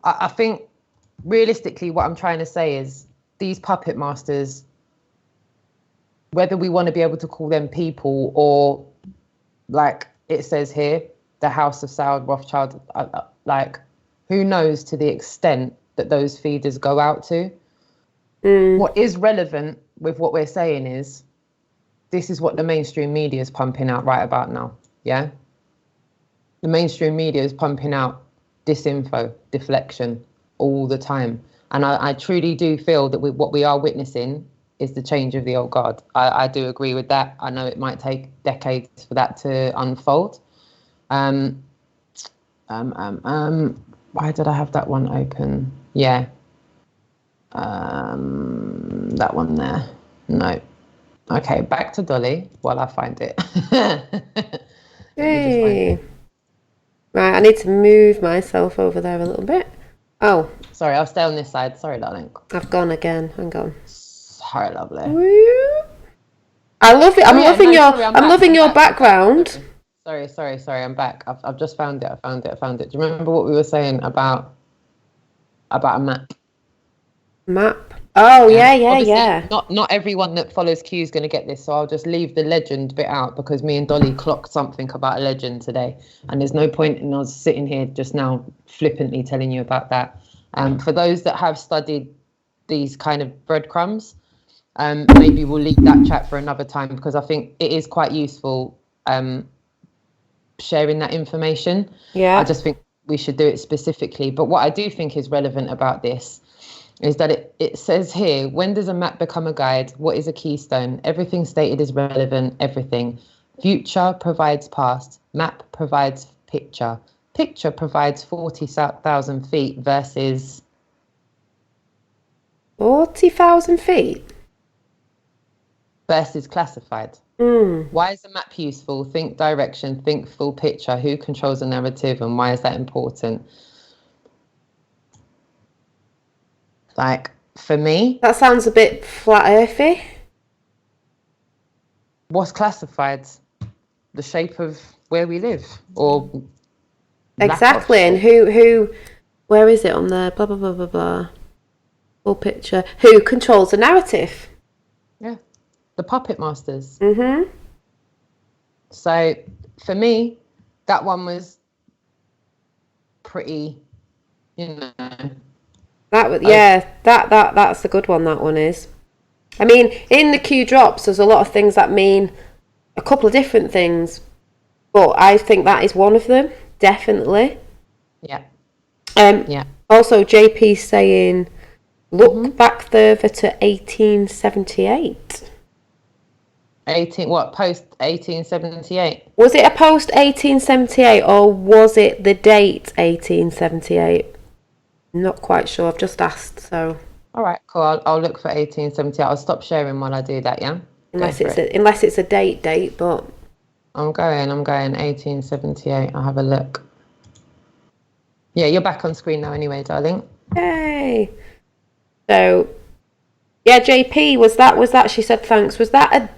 I think realistically what I'm trying to say is these puppet masters, whether we want to be able to call them people or, like it says here, the House of Saud Rothschild, like who knows to the extent that those feeders go out to. What is relevant with what we're saying is this is what the mainstream media is pumping out right about now. Yeah. The mainstream media is pumping out disinfo, deflection all the time. And I truly do feel that what we are witnessing is the change of the old guard. I do agree with that. I know it might take decades for that to unfold. Why did I have that one open? Yeah. That one there. No. Okay, back to Dolly while I find it. Hey. Right, I need to move myself over there a little bit. Oh. Sorry, I'll stay on this side. Sorry, darling. I've gone again. Hang on. Sorry, lovely. I love it. I'm loving your background. Sorry. I'm back. I've just found it. I found it. Do you remember what we were saying about a map? Map. Oh yeah. Not everyone that follows Q is going to get this, so I'll just leave the legend bit out because me and Dolly clocked something about a legend today, and there's no point in us sitting here just now flippantly telling you about that. For those that have studied these kind of breadcrumbs, maybe we'll leave that chat for another time because I think it is quite useful sharing that information. Yeah. I just think we should do it specifically. But what I do think is relevant about this is that it says here, when does a map become a guide? What is a keystone? Everything stated is relevant, everything. Future provides past, map provides picture. Picture provides 40,000 feet versus... 40,000 feet? Versus classified. Why is the map useful? Think direction, think full picture. Who controls the narrative and why is that important? Like, for me... That sounds a bit flat earthy. What's classified? The shape of where we live, or... Exactly, and who... Where is it on there? Blah, blah, blah, blah, blah. Full picture. Who controls the narrative? Yeah, the Puppet Masters. Mm-hmm. So for me, that one was pretty, you know. That's a good one. That one is. I mean, in the Q drops, there's a lot of things that mean a couple of different things, but I think that is one of them, definitely. Yeah. Yeah. Also, JP saying, look back further to 1878. Post 1878? Was it a post 1878 or was it the date 1878? Not quite sure. I've just asked, so. All right, cool. I'll look for 1878. I'll stop sharing while I do that, yeah? Unless it's a date, but. I'm going 1878. I'll have a look. Yeah, you're back on screen now anyway, darling. Yay. So, yeah, JP, was that, she said thanks. Was that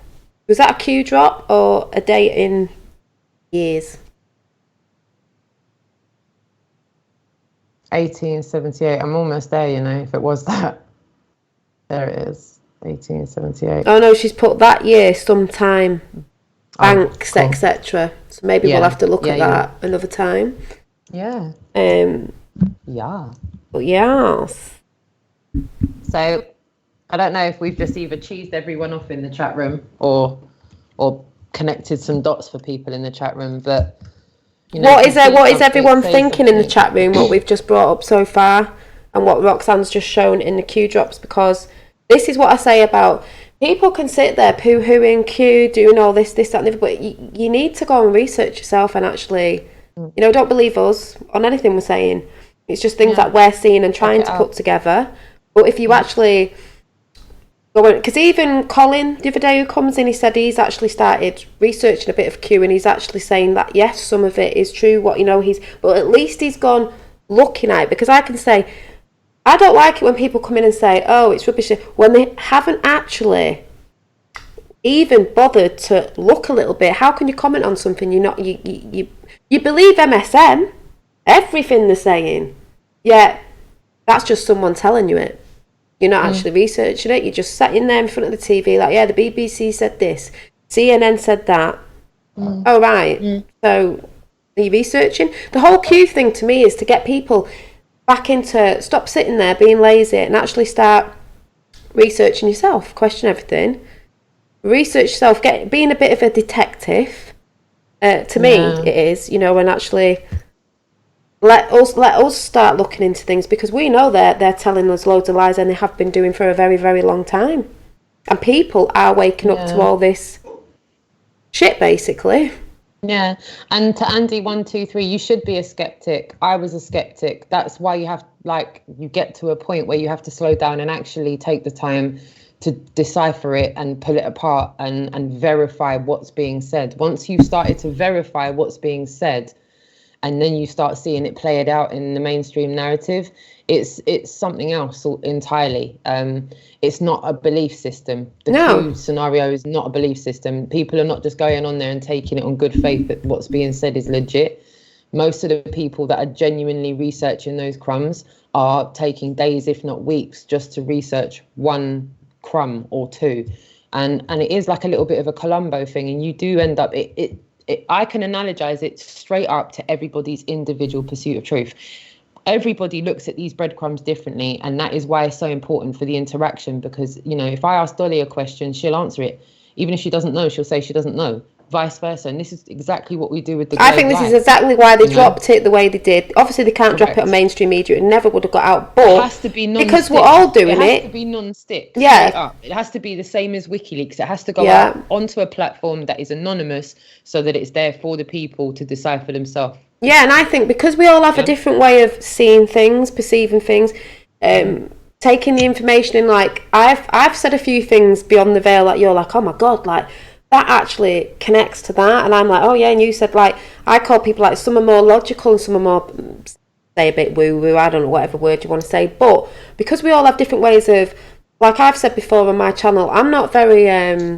a Q drop or a date in years? 1878. I'm almost there, you know, if it was that. There it is. 1878. Oh no, she's put that year sometime, banks, cool. Etc. So maybe we'll have to look at that another time. Yeah. Yeah. But yes. So I don't know if we've just either cheesed everyone off in the chat room or connected some dots for people in the chat room, but you know, what is everyone thinking in the chat room, what we've just brought up so far and what Roxanne's just shown in the Q drops? Because this is what I say about people can sit there poo-hooing Q, doing all this, that and the other, but you need to go and research yourself and actually, you know, don't believe us on anything we're saying. It's just things that we're seeing and trying to put together. But if you actually go in, because even Colin the other day who comes in, he said he's actually started researching a bit of Q and he's actually saying that yes, some of it is true, but at least he's gone looking at it. Because I can say, I don't like it when people come in and say, oh, it's rubbish, when they haven't actually even bothered to look a little bit. How can you comment on something you believe MSN, everything they're saying, yet that's just someone telling you it. You're not actually researching it. You're just sitting there in front of the TV like, yeah, the BBC said this, CNN said that. Oh, right. So are you researching? The whole Q thing to me is to get people back into, stop sitting there being lazy and actually start researching yourself, question everything, research yourself, being a bit of a detective. To me, it is, you know, and actually let us start looking into things, because we know they're telling us loads of lies and they have been doing for a very, very long time. And people are waking up to all this shit, basically. Yeah, and to Andy 123, you should be a skeptic. I was a skeptic. That's why you get to a point where you have to slow down and actually take the time to decipher it and pull it apart and verify what's being said. Once you've started to verify what's being said, and then you start seeing it played out in the mainstream narrative, it's something else entirely. It's not a belief system. The Q scenario is not a belief system. People are not just going on there and taking it on good faith that what's being said is legit. Most of the people that are genuinely researching those crumbs are taking days, if not weeks, just to research one crumb or two. And it is like a little bit of a Columbo thing, and you do end up I can analogize it straight up to everybody's individual pursuit of truth. Everybody looks at these breadcrumbs differently, and that is why it's so important for the interaction, because, you know, if I ask Dolly a question, she'll answer it. Even if she doesn't know, she'll say she doesn't know. Vice versa. And this is exactly what we do with the I think this is exactly why they dropped it the way they did. Obviously, they can't drop it on mainstream media. It never would have got out. But it has to be non-stick. Because we're all doing it. It has to be non-stick. Yeah. It has to be the same as WikiLeaks. It has to go out onto a platform that is anonymous so that it's there for the people to decipher themselves. Yeah, and I think because we all have a different way of seeing things, perceiving things, taking the information in, like, I've said a few things beyond the veil that you're like, oh my God, like, that actually connects to that. And I'm like, oh yeah, and you said, like, I call people, like, some are more logical and some are more, say, a bit woo-woo, I don't know, whatever word you want to say. But because we all have different ways of, like I've said before on my channel, I'm not very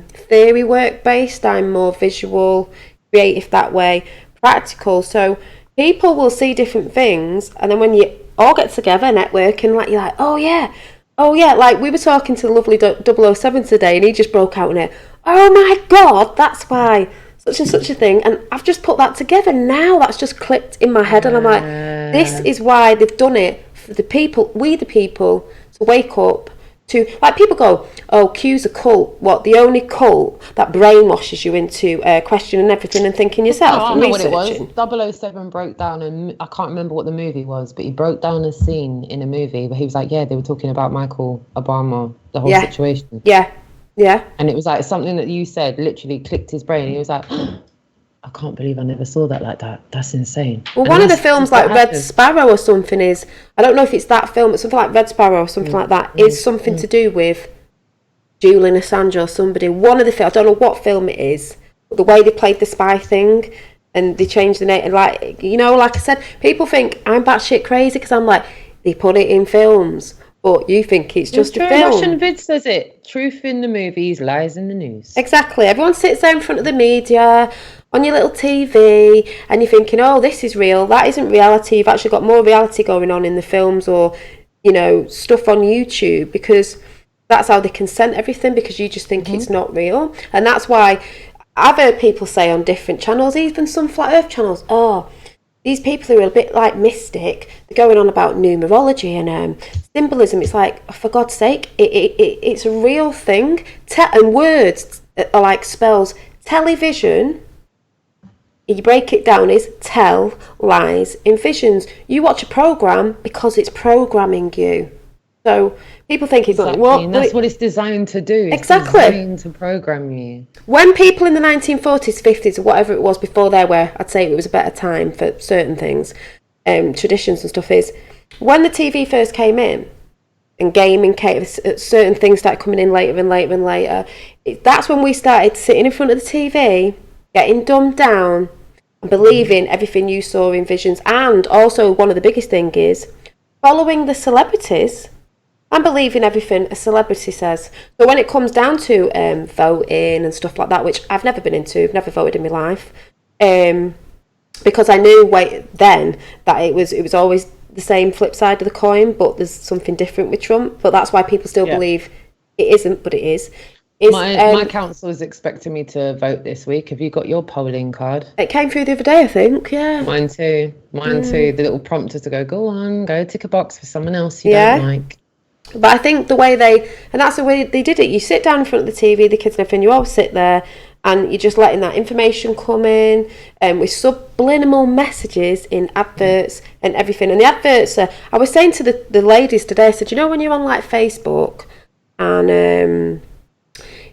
theory work based. I'm more visual, creative that way, practical. So people will see different things, and then when you all get together networking, like, you're like, oh yeah, Oh yeah, like we were talking to the lovely 007 today, and he just broke out in it. Oh my God, that's why such and such a thing. And I've just put that together now. That's just clicked in my head, and I'm like, this is why they've done it for the people, we the people, to wake up to, like, people go, oh, Q's a cult. What, the only cult that brainwashes you into questioning everything and thinking yourself No, I and know what it researching? was. 007 broke down, and I can't remember what the movie was, but he broke down a scene in a movie where he was like, yeah, they were talking about Michael Obama, the whole situation. Yeah. And it was like something that you said literally clicked his brain. He was like, I can't believe I never saw that like that. That's insane. Well, one of the films, like Red Sparrow or something, is, I don't know if it's that film, but something like Red Sparrow or something like that, is something to do with Julian Assange or somebody. One of the films, I don't know what film it is, but the way they played the spy thing, and they changed the name, and like, you know, like I said, people think I'm batshit crazy because I'm like, they put it in films, but you think it's just a film. Russian Vid says it. Truth in the movies, lies in the news. Exactly. Everyone sits there in front of the media, on your little TV, and you're thinking, oh, this is real. That isn't reality. You've actually got more reality going on in the films, or, you know, stuff on YouTube, because that's how they consent everything, because you just think it's not real. And that's why I've heard people say on different channels, even some flat earth channels, oh, these people are a bit like mystic. They're going on about numerology and symbolism. It's like, for God's sake, it's a real thing. And words are like spells. Television, you break it down, is tell, lies, in visions. You watch a program because it's programming you. So people think it's like, what? And that's what it's designed to do. It's exactly. designed to program you. When people in the 1940s, 50s, or whatever it was before there, where I'd say it was a better time for certain things, traditions and stuff, is when the TV first came in, and gaming came, certain things started coming in later and later and later. That's when we started sitting in front of the TV, getting dumbed down, and believing everything you saw in visions. And also, one of the biggest things is following the celebrities and believing everything a celebrity says. So when it comes down to voting and stuff like that, which I've never been into, I've never voted in my life, because I knew then that it was always the same flip side of the coin, but there's something different with Trump. But that's why people still believe it isn't, but it is. My council is expecting me to vote this week. Have you got your polling card? It came through the other day, I think. Yeah. Mine too. The little prompter to go on, go tick a box for someone else you don't like. But I think the way that's the way they did it. You sit down in front of the TV, the kids and everything, you all sit there, and you're just letting that information come in, with subliminal messages in adverts and everything. And the adverts I was saying to the ladies today, I said, you know, when you're on like Facebook and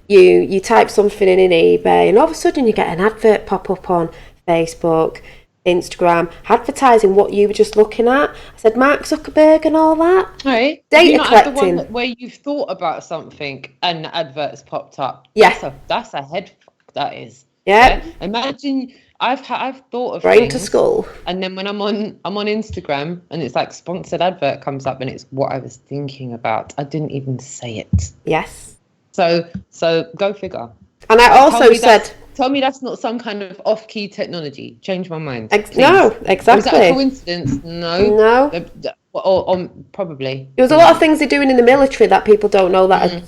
you type something in eBay, and all of a sudden you get an advert pop up on Facebook, Instagram, advertising what you were just looking at. I said, Mark Zuckerberg and all that. Right. Data collecting. The one where you've thought about something and the adverts popped up. Yeah. That's a head fuck, that is. Yeah. Imagine I've thought of brain things, to skull. And then when I'm on Instagram and it's like sponsored advert comes up and it's what I was thinking about. I didn't even say it. Yes. So go figure. And I also said, tell me that's not some kind of off-key technology. Change my mind. No, exactly. Was that a coincidence? No. Or probably. There was a lot of things they're doing in the military that people don't know that are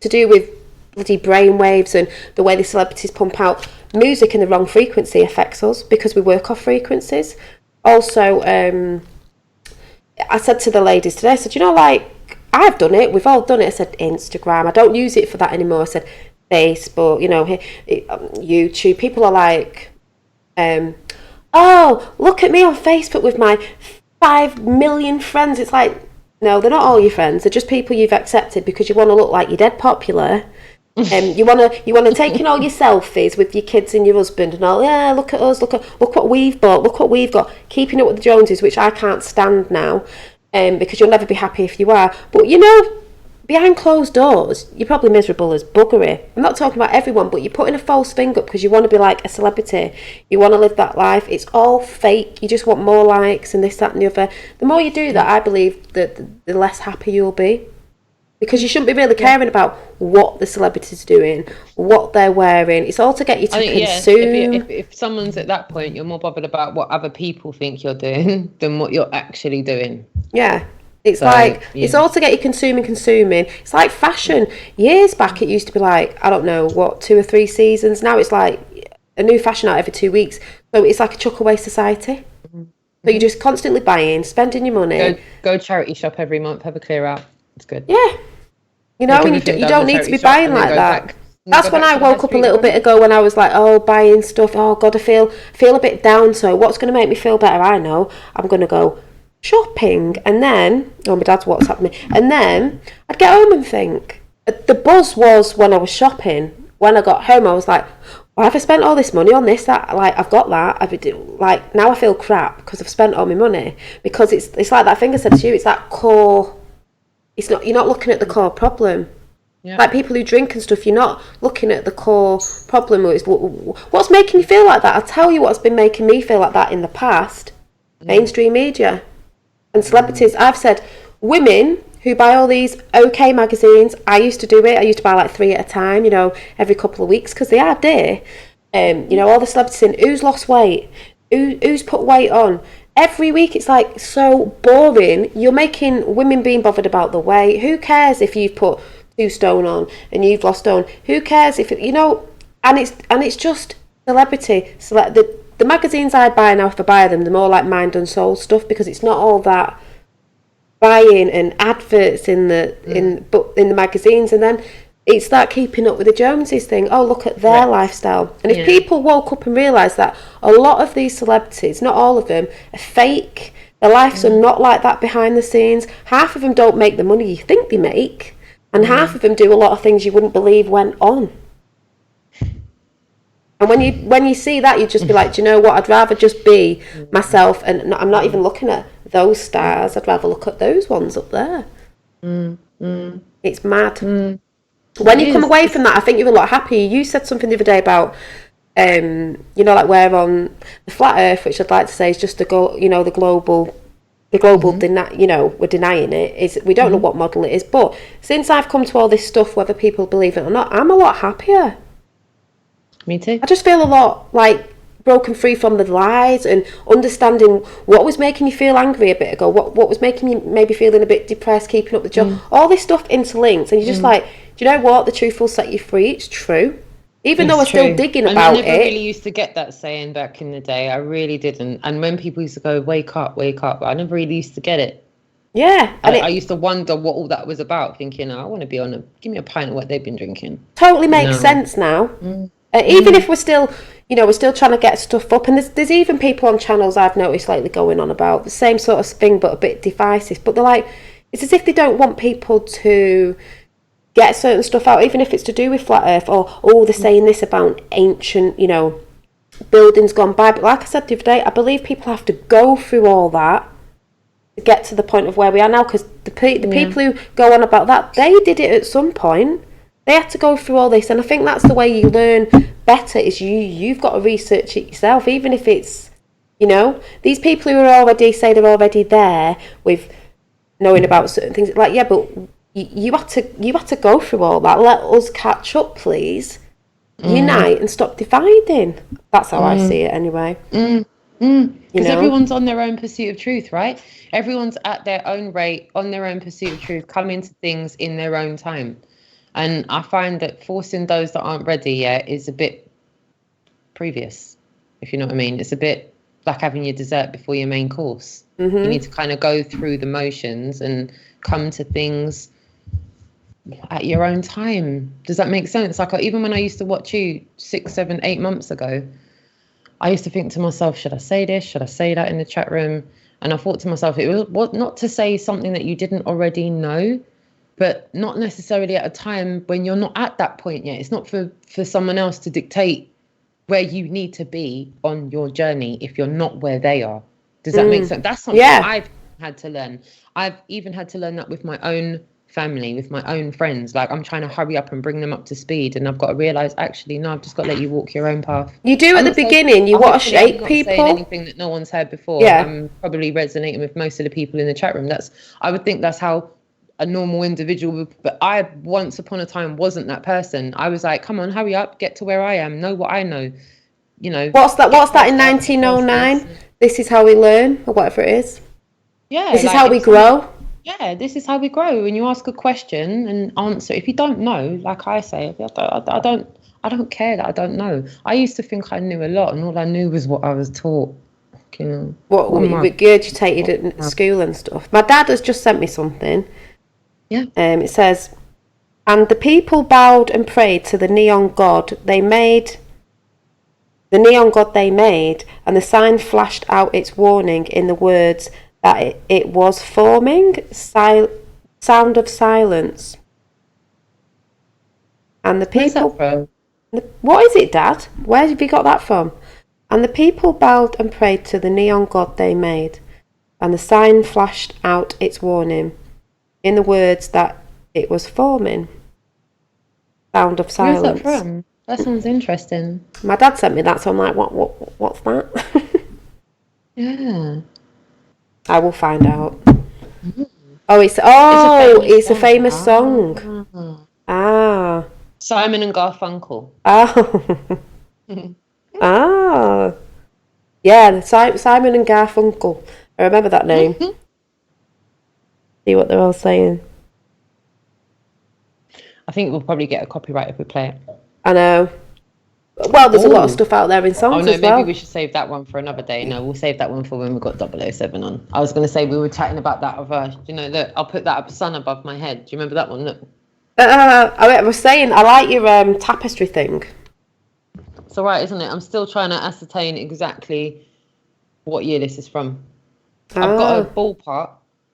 to do with bloody brainwaves, and the way the celebrities pump out music in the wrong frequency affects us because we work off frequencies. Also, I said to the ladies today, I said, you know, like, I've done it, we've all done it. I said, Instagram, I don't use it for that anymore. I said, Facebook, you know, YouTube. People are like, oh, look at me on Facebook with my 5 million friends. It's like, no, they're not all your friends. They're just people you've accepted because you want to look like you're dead popular. You want to take in all your selfies with your kids and your husband and all. Yeah, look at us. Look what we've bought. Look what we've got. Keeping up with the Joneses, which I can't stand now, because you'll never be happy if you are. But you know, behind closed doors, you're probably miserable as buggery. I'm not talking about everyone, but you're putting a false thing up because you want to be like a celebrity. You want to live that life. It's all fake. You just want more likes and this, that and the other. The more you do that, I believe that the less happy you'll be. Because you shouldn't be really caring about what the celebrity's doing, what they're wearing. It's all to get you to consume. If someone's at that point, you're more bothered about what other people think you're doing than what you're actually doing. Yeah. It's it's all to get you consuming. It's like fashion. Years back, it used to be like, I don't know, 2 or 3 seasons. Now it's like a new fashion out every 2 weeks. So it's like a chuck away society. So you're just constantly buying, spending your money. Go charity shop every month, have a clear out. It's good. Yeah. You know, and you don't need to be buying like that. That's when I woke up a little bit ago when I was like, oh, buying stuff. Oh, God, I feel a bit down. So what's going to make me feel better? I know. I'm going to go shopping. And then, my dad's WhatsApped me. And then I'd get home and think. The buzz was when I was shopping. When I got home, I was like, why have I spent all this money on this? That, like, I've got that. Now I feel crap because I've spent all my money. Because it's like that thing I said to you. It's that core. You're not looking at the core problem. Yeah. Like people who drink and stuff, you're not looking at the core problem. What's making you feel like that? I'll tell you what's been making me feel like that in the past. Mainstream media and celebrities. I've said women who buy all these OK magazines. I used to do it. I used to buy like 3 at a time, every couple of weeks because they are dear. All the celebrities in who's lost weight, who's put weight on. Every week it's like so boring. You're making women being bothered about the weight. Who cares if you've put 2 stone on and you've lost stone? Who cares if and it's just celebrity. So like the magazines I buy now, if I buy them, they're more like mind and soul stuff because it's not all that buying and adverts in the magazines, and then it's that keeping up with the Joneses thing. Oh, look at their lifestyle. And if people woke up and realised that a lot of these celebrities, not all of them, are fake, their lives are not like that behind the scenes. Half of them don't make the money you think they make. And half of them do a lot of things you wouldn't believe went on. And when you see that, you just be like, do you know what? I'd rather just be myself, and I'm not even looking at those stars. I'd rather look at those ones up there. It's mad. When you come away from that, I think you're a lot happier. You said something the other day about, like we're on the flat Earth, which I'd like to say is just the global. We're denying it. We don't know what model it is, but since I've come to all this stuff, whether people believe it or not, I'm a lot happier. Me too. I just feel a lot like broken free from the lies and understanding what was making you feel angry a bit ago, what was making you maybe feeling a bit depressed, keeping up the job. All this stuff interlinks, and you're just like, do you know what? The truth will set you free. It's true. Even though we're still digging about it. I never really used to get that saying back in the day. I really didn't. And when people used to go, wake up, I never really used to get it. Yeah. I used to wonder what all that was about, thinking, I want to be give me a pint of what they've been drinking. Totally makes sense now. Even if we're still trying to get stuff up. And there's even people on channels I've noticed lately going on about the same sort of thing, but a bit divisive. But they're like, it's as if they don't want people to get certain stuff out, even if it's to do with flat Earth, or they're saying this about ancient, buildings gone by. But like I said the other day, I believe people have to go through all that to get to the point of where we are now, because the people who go on about that, they did it at some point. They had to go through all this, and I think that's the way you learn better, is you've got to research it yourself, even if it's, these people who are already there with knowing about certain things, like, yeah, but you had to go through all that. Let us catch up, please. Unite and stop dividing. That's how I see it anyway. Because everyone's on their own pursuit of truth, right? Everyone's at their own rate, on their own pursuit of truth, coming to things in their own time. And I find that forcing those that aren't ready yet is a bit previous, if you know what I mean. It's a bit like having your dessert before your main course. You need to kind of go through the motions and come to things at your own time. Does that make sense? Like, even when I used to watch you 6, 7, 8 months ago, I used to think to myself, should I say this? Should I say that in the chat room? And I thought to myself, it was not to say something that you didn't already know, but not necessarily at a time when you're not at that point yet. It's not for someone else to dictate where you need to be on your journey if you're not where they are. Does that make sense? That's something I've had to learn. I've even had to learn that with my own family, with my own friends. Like, I'm trying to hurry up and bring them up to speed, and I've got to realise, actually, no, I've just got to let you walk your own path. You do at the beginning. You want to shake people. I'm not saying anything that no one's heard before. Yeah. I'm probably resonating with most of the people in the chat room. I would think that's how a normal individual would, but I once upon a time wasn't that person. I was like, come on, hurry up, get to where I am, know what I know. What's that in 1909? This is how we learn, or whatever it is. Yeah. This is how we grow. Yeah, this is how we grow. When you ask a question and answer, if you don't know, like I say, I don't care that I don't know. I used to think I knew a lot, and all I knew was what I was taught. You know, What we regurgitated at school and stuff. My dad has just sent me something. Yeah. It says, and the people bowed and prayed to the neon god they made. The neon god they made, and the sign flashed out its warning in the words that it was forming. Sound of silence. And the people. What is it, Dad? Where have you got that from? And the people bowed and prayed to the neon god they made, and the sign flashed out its warning in the words that it was forming. Sound of silence. Where's that from? That sounds interesting. My dad sent me that, so I'm like, what's that? Yeah. I will find out. Oh, it's a famous song. Ah. Simon and Garfunkel. Oh. Yeah, Simon and Garfunkel. I remember that name. See what they're all saying. I think we'll probably get a copyright if we play it. I know. Well, there's a lot of stuff out there in songs as well. Maybe we should save that one for another day. No, we'll save that one for when we've got 007 on. I was going to say, we were chatting about that other, look, I'll put that sun above my head. Do you remember that one? Look. I was saying, I like your tapestry thing. It's all right, isn't it? I'm still trying to ascertain exactly what year this is from. I've got a ballpark.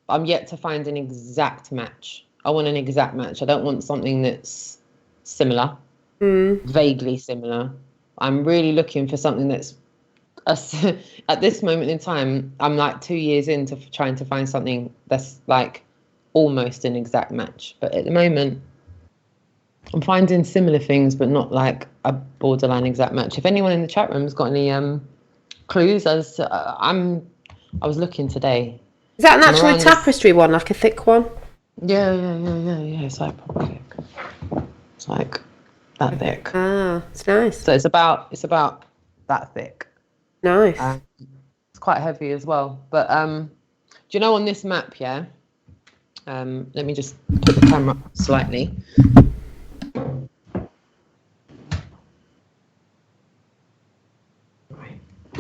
I'm yet to find an exact match. I want an exact match. I don't want something that's similar, vaguely similar. I'm really looking for something that's, at this moment in time, I'm like 2 years into trying to find something that's like almost an exact match. But at the moment, I'm finding similar things, but not like a borderline exact match. If anyone in the chat room has got any clues, I was looking today. Is that an actual tapestry one, like a thick one? Yeah. It's like proper thick. It's like that thick. Ah, it's nice. So it's about that thick. Nice. It's quite heavy as well. But do you know on this map, yeah? Let me just put the camera up slightly.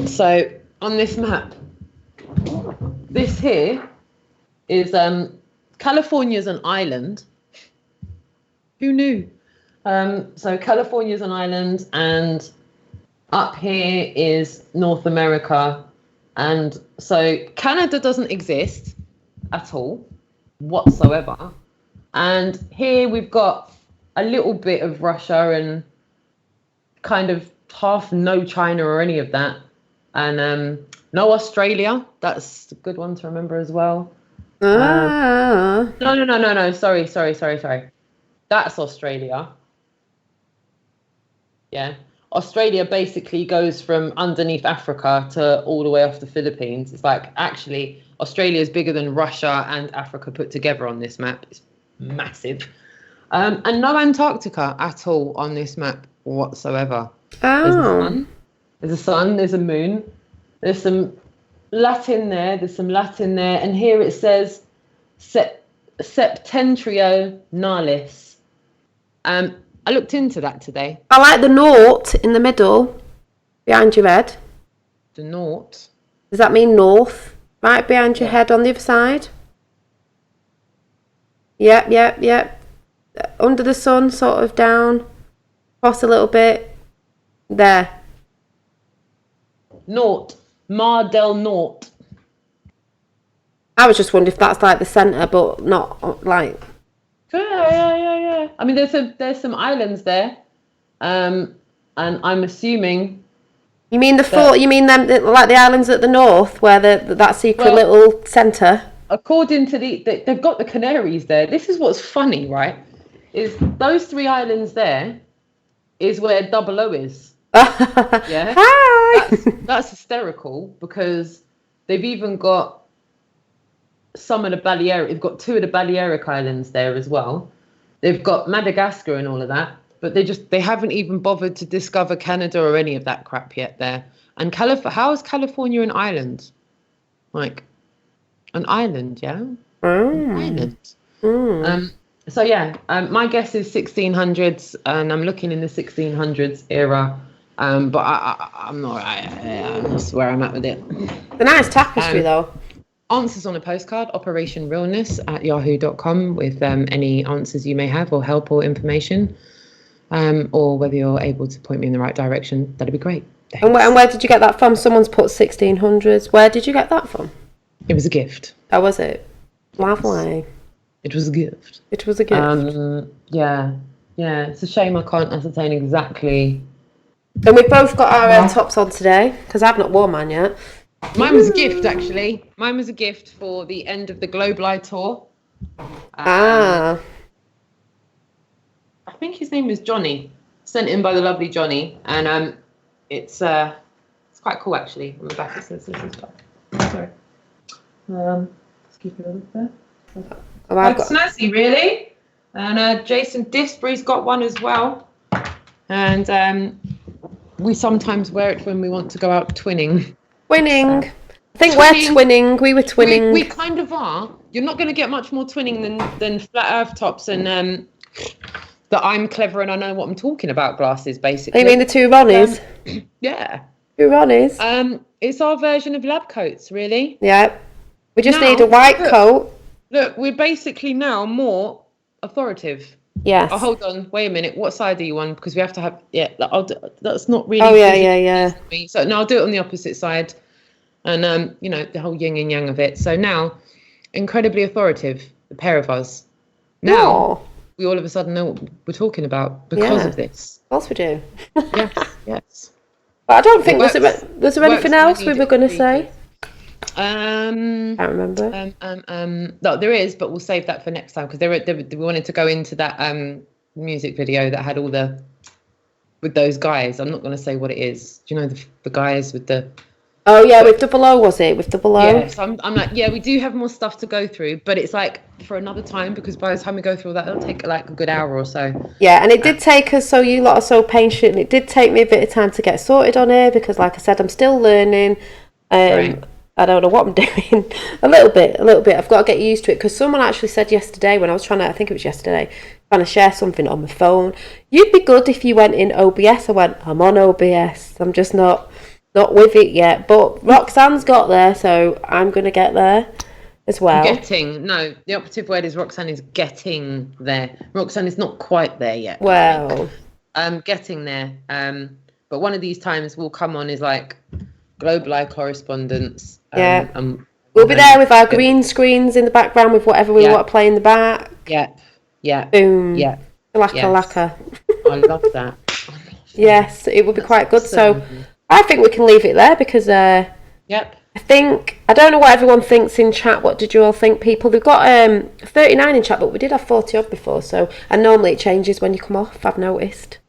So on this map, this here is California's an island. Who knew? So California's an island, and up here is North America, and so Canada doesn't exist at all whatsoever. And here we've got a little bit of Russia and kind of half no China or any of that. And no Australia. That's a good one to remember as well. No. Sorry. That's Australia. Yeah. Australia basically goes from underneath Africa to all the way off the Philippines. It's like, actually, Australia is bigger than Russia and Africa put together on this map. It's massive. And no Antarctica at all on this map whatsoever. Oh. There's a sun, there's a moon, there's some Latin there, and here it says Septentrionalis. I looked into that today. I like the nought in the middle, behind your head. The nought? Does that mean north? Right behind your head on the other side? Yep. Under the sun, sort of down, across a little bit. There. Nought. Mar del Nought. I was just wondering if that's like the centre, but not like. Yeah. I mean, there's some islands there, and I'm assuming. You mean You mean them like the islands at the north, where that secret little centre? According to they've got the Canaries there. This is what's funny, right? Is those 3 islands there is where 00 is. Yeah. Hi. That's hysterical, because they've even got some of the Balearic. They've got 2 of the Balearic Islands there as well. They've got Madagascar and all of that, but they haven't even bothered to discover Canada or any of that crap yet there. And how is California an island? Like an island, yeah? Ireland. So yeah, my guess is 1600s, and I'm looking in the 1600s era. But I'm not. That's where I'm at with it. It's a nice tapestry, though. Answers on a postcard, operationrealness@yahoo.com, with any answers you may have, or help or information, or whether you're able to point me in the right direction. That'd be great. Thanks. And where did you get that from? Someone's put 1600s. Where did you get that from? It was a gift. Oh, was it? Lovely. It was a gift. It was a gift. Yeah. It's a shame I can't ascertain exactly. And we've both got our tops on today, because I've not worn mine yet. Mine was a gift, actually. Mine was a gift for the end of the Globe Live tour. I think his name was Johnny. Sent in by the lovely Johnny, and it's quite cool, actually. On the back it says this as well. Sorry. Let's keep it over there. Quite snazzy, really. And Jason Disbury's got one as well. And we sometimes wear it when we want to go out twinning. Twinning. I think we're twinning. We were twinning. We kind of are. You're not going to get much more twinning than flat earth tops and the I'm clever and I know what I'm talking about glasses, basically. You mean the two Ronnies? Yeah. Two Ronnies? It's our version of lab coats, really. Yeah. We just need a white coat. Look, we're basically now more authoritative. Yes. Oh, hold on. Wait a minute. What side are you on? Because we have to have... Yeah, that's not really... Oh, yeah. So, no, I'll do it on the opposite side. And, the whole yin and yang of it. So now, incredibly authoritative, the pair of us. Now, we all of a sudden know what we're talking about because of this. Of course we do. Yes. But I don't think... Was there anything else we were going to say? Can't remember. No, there is, but we'll save that for next time, because we wanted to go into that music video that had all with those guys. I'm not going to say what it is. Do you know the guys with the... Oh yeah, with Double O, was it? With Double O? Yeah, so I'm like, yeah, we do have more stuff to go through, but it's like for another time, because by the time we go through all that, it'll take like a good hour or so. Yeah, and it did take us, so you lot are so patient, it did take me a bit of time to get sorted on here, because like I said, I'm still learning. Right. I don't know what I'm doing. A little bit. I've got to get used to it, because someone actually said yesterday when I was trying to share something on my phone, you'd be good if you went in OBS. I went, I'm on OBS. I'm just not with it yet. But Roxanne's got there, so I'm going to get there as well. The operative word is Roxanne is getting there. Roxanne is not quite there yet. Well. I'm getting there. But one of these times we'll come on as like Globe Live correspondence. We'll be there with our green screens in the background with whatever we want to play in the back. Yeah. Boom. Yeah. Lacquer. I love that. Yes, it would be quite good. So I think we can leave it there, because I don't know what everyone thinks in chat. What did you all think, people? We've got 39 in chat, but we did have 40 odd before, and normally it changes when you come off, I've noticed.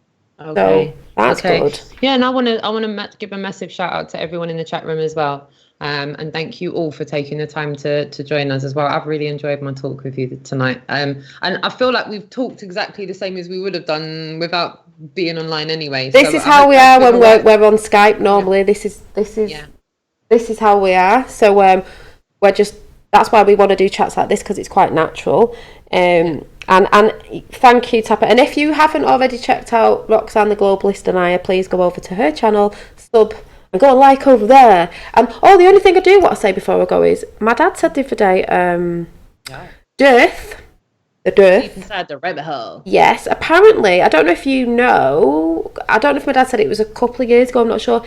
Okay. So that's good. Yeah, and I want to give a massive shout out to everyone in the chat room as well. And thank you all for taking the time to join us as well. I've really enjoyed my talk with you tonight. And I feel like we've talked exactly the same as we would have done without being online anyway. This is how we are when we're on Skype normally. This is how we are. So that's why we want to do chats like this, because it's quite natural. And thank you, Tapper. And if you haven't already checked out Roxanne the Globalist and I, please go over to her channel, sub, and go and like over there. And the only thing I do want to say before I go is, my dad said the other day, death. Deep inside the rabbit hole. Yes, apparently, I don't know if you know, I don't know if my dad said it was a couple of years ago, I'm not sure.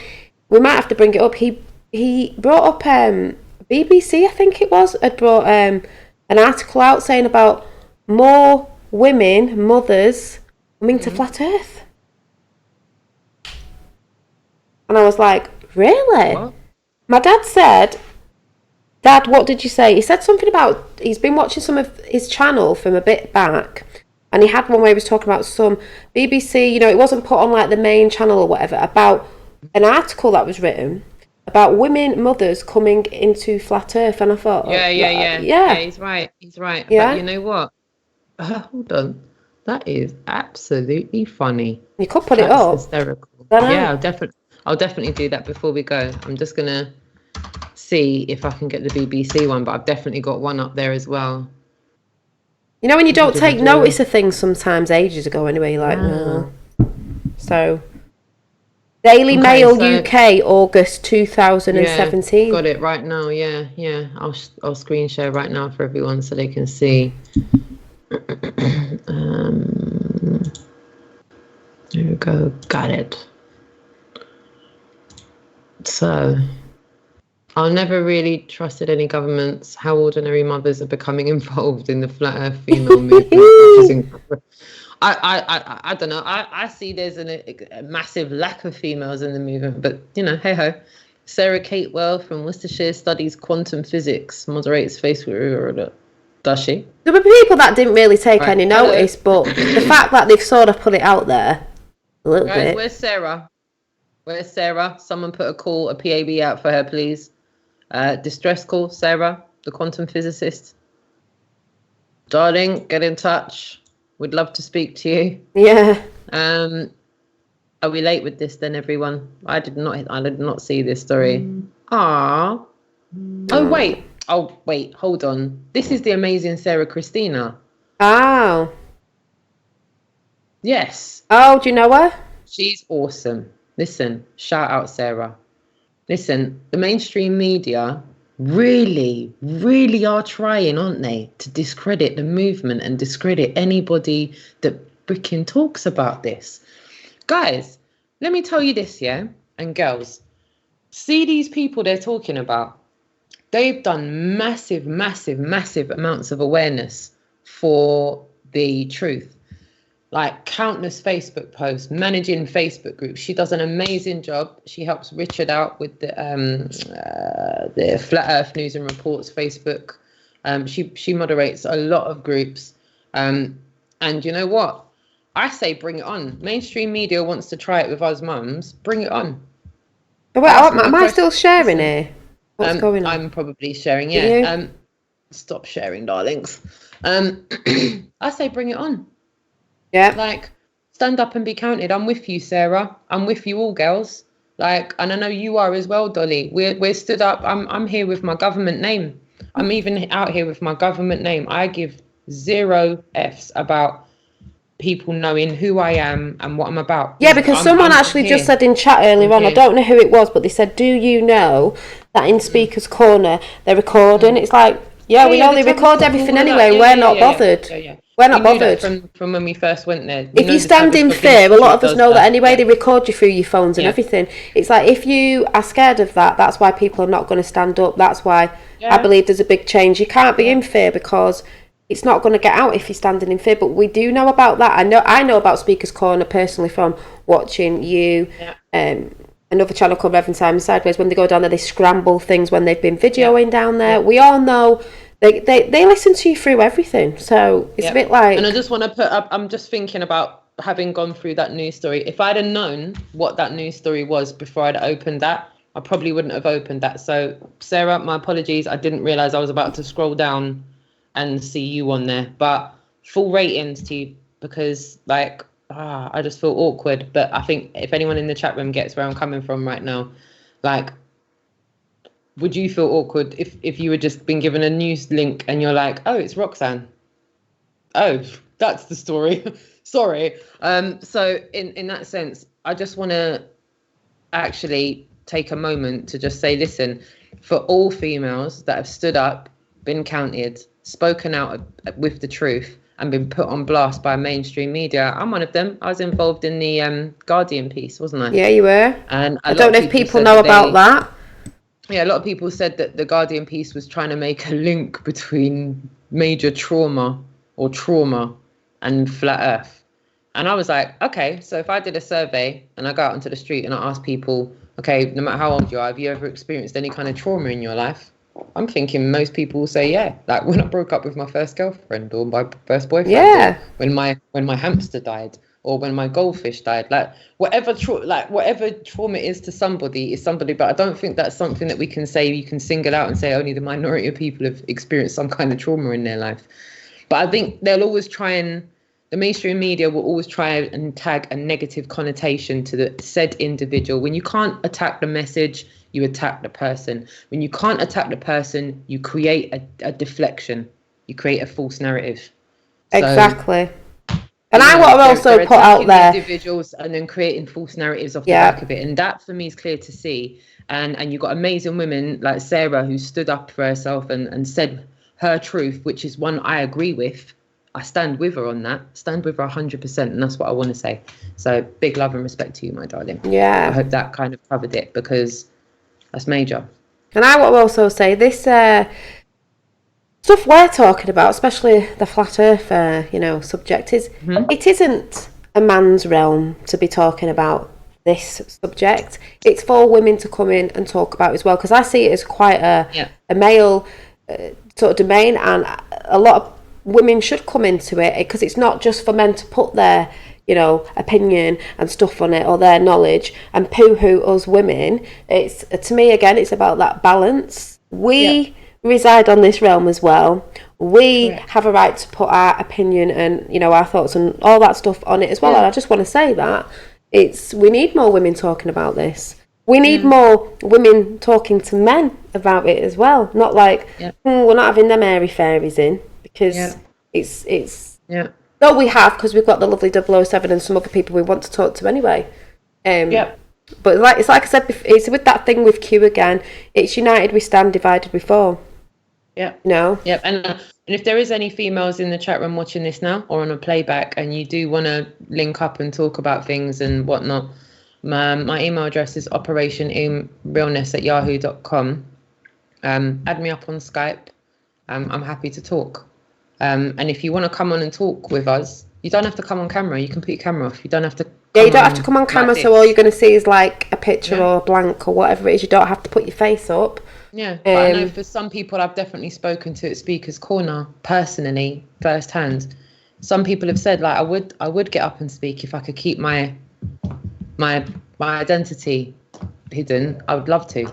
We might have to bring it up. He brought up, BBC, I think it was, had brought an article out saying about more women, mothers, coming to Flat Earth. And I was like, really? What? My dad said, Dad, what did you say? He said something about, he's been watching some of his channel from a bit back, and he had one where he was talking about some BBC, it wasn't put on like the main channel or whatever, about an article that was written about women, mothers coming into Flat Earth. And I thought, yeah, he's right. Yeah. But you know what? Hold on. That is absolutely funny. You could put it up. Hysterical. Yeah, I'll definitely do that before we go. I'm just gonna see if I can get the BBC one, but I've definitely got one up there as well. You know when you don't take notice of things sometimes ages ago anyway, you're like, no. So, Daily Mail UK, August 2017. Yeah, got it right now, yeah. I'll screen share right now for everyone so they can see. There we go, got it. So, I'll never really trusted any governments. How ordinary mothers are becoming involved in the flat earth female movement. Which is incredible. I don't know. I see there's a massive lack of females in the movement, but hey ho. Sarah Catewell from Worcestershire studies quantum physics, moderates Facebook. Does she? There were people that didn't really take any notice, but the fact that they've sort of put it out there a little bit. Where's Sarah? Where's Sarah? Someone put a PAB out for her, please. Distress call, Sarah, the quantum physicist. Darling, get in touch. Would love to speak to you. Yeah. Are we late with this then, everyone? I did not see this story. Ah. Oh wait. Hold on. This is the amazing Sarah Christina. Oh. Yes. Oh, do you know her? She's awesome. Listen, shout out Sarah. Listen, the mainstream media really, really are trying, aren't they, to discredit the movement and discredit anybody that freaking talks about this. Guys, let me tell you this, yeah? And girls, see these people they're talking about. They've done massive, massive, massive amounts of awareness for the truth. Like countless Facebook posts, managing Facebook groups. She does an amazing job. She helps Richard out with the Flat Earth News and Reports Facebook. She moderates a lot of groups. And you know what? I say bring it on. Mainstream media wants to try it with us mums. Bring it on. But wait, am I still sharing here? What's going on? I'm probably sharing, yeah. Stop sharing, darlings. I say bring it on. Yeah. Like, stand up and be counted. I'm with you, Sarah. I'm with you all, girls. Like, and I know you are as well, Dolly. We're stood up. I'm here with my government name. I'm even out here with my government name. I give 0 Fs about people knowing who I am and what I'm about. Yeah, because someone actually just said in chat earlier on, I don't know who it was, but they said, do you know that in Speaker's Corner they're recording? It's like, yeah, we know they record everything anyway. We're not bothered. We're not bothered. From when we first went there. If you stand in fear, a lot of us know that anyway. They record you through your phones and everything. It's like, if you are scared of that, that's why people are not going to stand up. That's why I believe there's a big change. You can't be in fear because it's not going to get out if you're standing in fear. But we do know about that. I know about Speaker's Corner personally from watching you. Another channel called Reverend Simon Sideways. When they go down there, they scramble things when they've been videoing down there. We all know. They listen to you through everything, so it's a bit like. And I just want to put up. I'm just thinking about having gone through that news story. If I'd have known what that news story was before I'd opened that, I probably wouldn't have opened that. So Sarah, my apologies. I didn't realize I was about to scroll down and see you on there. But full ratings to you because I just feel awkward. But I think if anyone in the chat room gets where I'm coming from right now, like. Would you feel awkward if you had just been given a news link and you're like, oh, it's Roxanne? Oh, that's the story. Sorry. So in that sense, I just want to actually take a moment to just say, listen, for all females that have stood up, been counted, spoken out with the truth and been put on blast by mainstream media, I'm one of them. I was involved in the Guardian piece, wasn't I? Yeah, you were. And I don't know if people know about that. Yeah, a lot of people said that the Guardian piece was trying to make a link between major trauma and flat earth. And I was like, okay, so if I did a survey and I go out onto the street and I ask people, okay, no matter how old you are, have you ever experienced any kind of trauma in your life? I'm thinking most people will say, yeah, like when I broke up with my first girlfriend or my first boyfriend, when my hamster died, or when my goldfish died, like whatever trauma is to somebody is somebody. But I don't think that's something that we can say you can single out and say only the minority of people have experienced some kind of trauma in their life. But I think they'll always the mainstream media will always try and tag a negative connotation to the said individual when you can't attack the message, you attack the person. When you can't attack the person, you create a deflection. You create a false narrative. Exactly. And I want to also put out there individuals and then creating false narratives off the back of it. And that for me is clear to see. And you've got amazing women like Sarah who stood up for herself and said her truth, which is one I agree with. I stand with her on that. Stand with her 100%. And that's what I want to say. So big love and respect to you, my darling. Yeah. I hope that kind of covered it because that's major. And I want to also say this stuff we're talking about, especially the flat earth, subject, is it isn't a man's realm to be talking about this subject. It's for women to come in and talk about as well, because I see it as quite a male sort of domain, and a lot of women should come into it because it's not just for men to put their opinion and stuff on it or their knowledge and poo-hoo us women. It's, to me, again, it's about that balance. We reside on this realm as well. We have a right to put our opinion and our thoughts and all that stuff on it as well. And I just want to say that we need more women talking about this. We need more women talking to men about it as well. Not like we're not having them airy fairies in, because it's no, we have, because we've got the lovely 007 and some other people we want to talk to anyway. But it's like I said, it's with that thing with Q again. It's united we stand, divided we fall. Yep. And if there is any females in the chat room watching this now or on a playback, and you do want to link up and talk about things and whatnot, my email address is operationinrealness@yahoo.com. Add me up on Skype. I'm happy to talk. And if you want to come on and talk with us, you don't have to come on camera. You can put your camera off. You don't have to. You don't have to come on camera, so all you're going to see is like a picture or a blank or whatever it is. You don't have to put your face up. But I know for some people, I've definitely spoken to at Speaker's Corner personally, firsthand. Some people have said, like, I would get up and speak if I could keep my identity hidden. I would love to.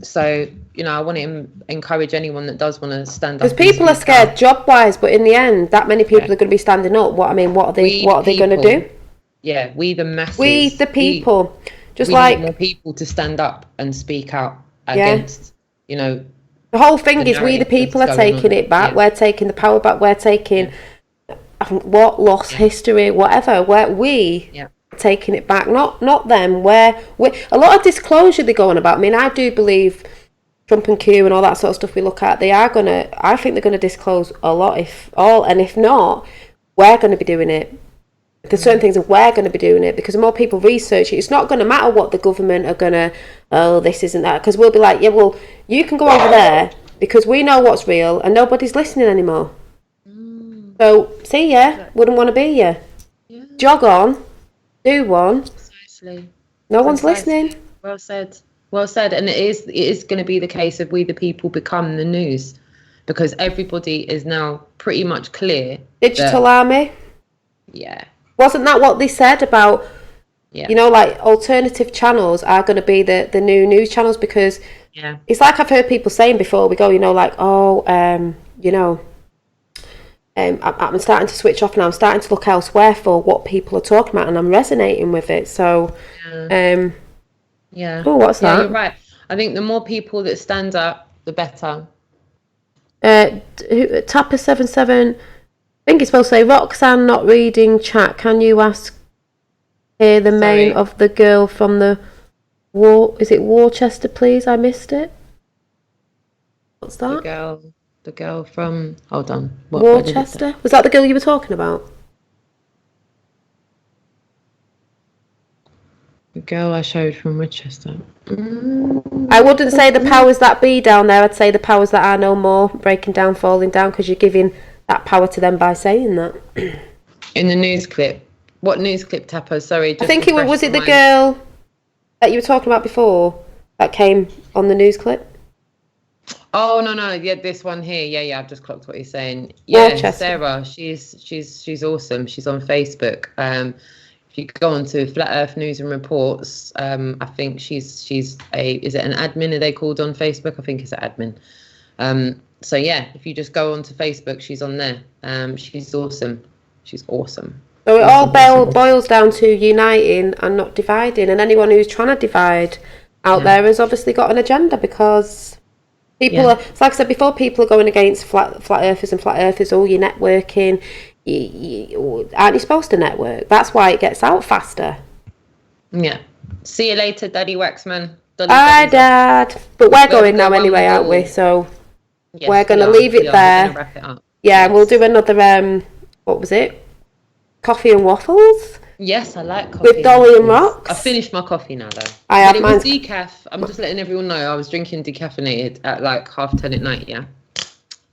So, I want to encourage anyone that does want to stand up. Because people are scared job-wise, but in the end, that many people are going to be standing up. What are they going to do? Yeah, we the masses. We the people. We need more people to stand up and speak out against, The whole thing is we the people are taking it back. Yeah. We're taking the power back. We're taking lost history, whatever. We taking it back, not them. We're a lot of disclosure they're going about. I mean, I do believe Trump and Q and all that sort of stuff we look at, I think they're gonna disclose a lot, if not, we're gonna be doing it. There's certain things that we're going to be doing it, because the more people research it, it's not going to matter what the government are going to, this isn't that, because we'll be like, well, you can go over there because we know what's real and nobody's listening anymore. So, see ya, wouldn't want to be ya. Jog on, do one. Precisely. No one's listening. Well said. And it is going to be the case of we the people become the news, because everybody is now pretty much clear. Digital army. Yeah. Wasn't that what they said about, like alternative channels are going to be the new news channels? Because it's like I've heard people saying before we go, I'm starting to switch off now. I'm starting to look elsewhere for what people are talking about, and I'm resonating with it. So, Oh, what's that? You're right. I think the more people that stand up, the better. Tapper77. I think it's supposed to say, Roxanne not reading chat. Can you ask here the name of the girl from the is it Worcester, please? I missed it. What's that? The girl from, hold on. Worcester? Was that the girl you were talking about? The girl I showed from Worcester. I wouldn't say the powers that be down there. I'd say the powers that are no more, breaking down, falling down, because you're giving that power to them by saying that. In the news clip. What news clip, Tapper? Sorry. I think was it the girl that you were talking about before that came on the news clip? Oh no, yeah, this one here. Yeah, I've just clocked what you're saying. Yeah, Worcester. Sarah, she's awesome. She's on Facebook. If you go on to Flat Earth News and Reports, I think she's is it an admin? Are they called on Facebook? I think it's an admin. So yeah, if you just go onto Facebook, she's on there. She's awesome. She's awesome. So it all boils down to uniting and not dividing. And anyone who's trying to divide out there has obviously got an agenda, because people are, it's like I said before, people are going against flat earthers and flat earthers. Oh, you're networking. Aren't you supposed to network? That's why it gets out faster. Yeah. See you later, Daddy Waxman. Hi, Dad. But we're going now anyway, aren't we? So we're going to leave it there. Wrap it up. Yeah, we'll do another, what was it? Coffee and waffles? Yes, I like coffee. With Dolly and Rox. I finished my coffee now, though. I have it mine. was decaf. I'm just letting everyone know I was drinking decaffeinated at like 10:30 at night, yeah?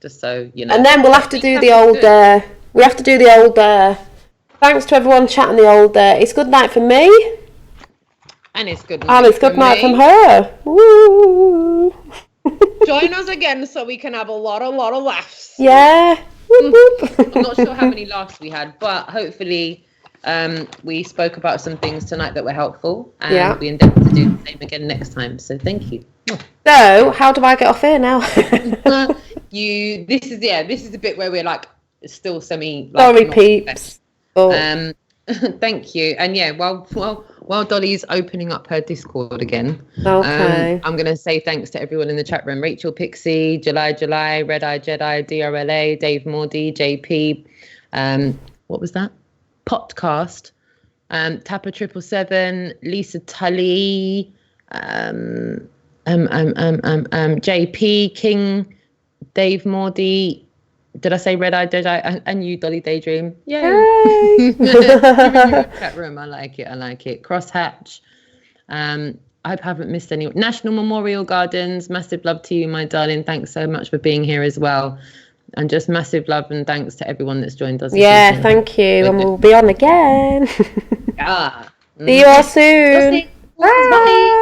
Just so you know. And then we'll have to do the old, we have to do the old, thanks to everyone chatting the old, it's good night from me. And it's good night. And it's good night from her. Woo. Join us again so we can have a lot of laughs. Yeah. Whoop, whoop. I'm not sure how many laughs we had, but hopefully we spoke about some things tonight that were helpful, and we endeavour to do the same again next time. So thank you. So how do I get off here now? This is the bit where we're like still semi. Sorry, peeps. Thank you. And while Dolly's opening up her Discord again, okay. I'm going to say thanks to everyone in the chat room. Rachel Pixie, July, Red Eye Jedi, DRLA, Dave Mordy, JP, what was that? Podcast, Tapper 777, Lisa Tully, JP, King, Dave Mordy. Did I say Red Eye Jedi and you, Dolly Daydream? Yay! Chat room, I like it. Crosshatch. I hope I haven't missed any. National Memorial Gardens, massive love to you, my darling. Thanks so much for being here as well. And just massive love and thanks to everyone that's joined us. Yeah, thank you. And we'll be on again. See you all soon. Bye.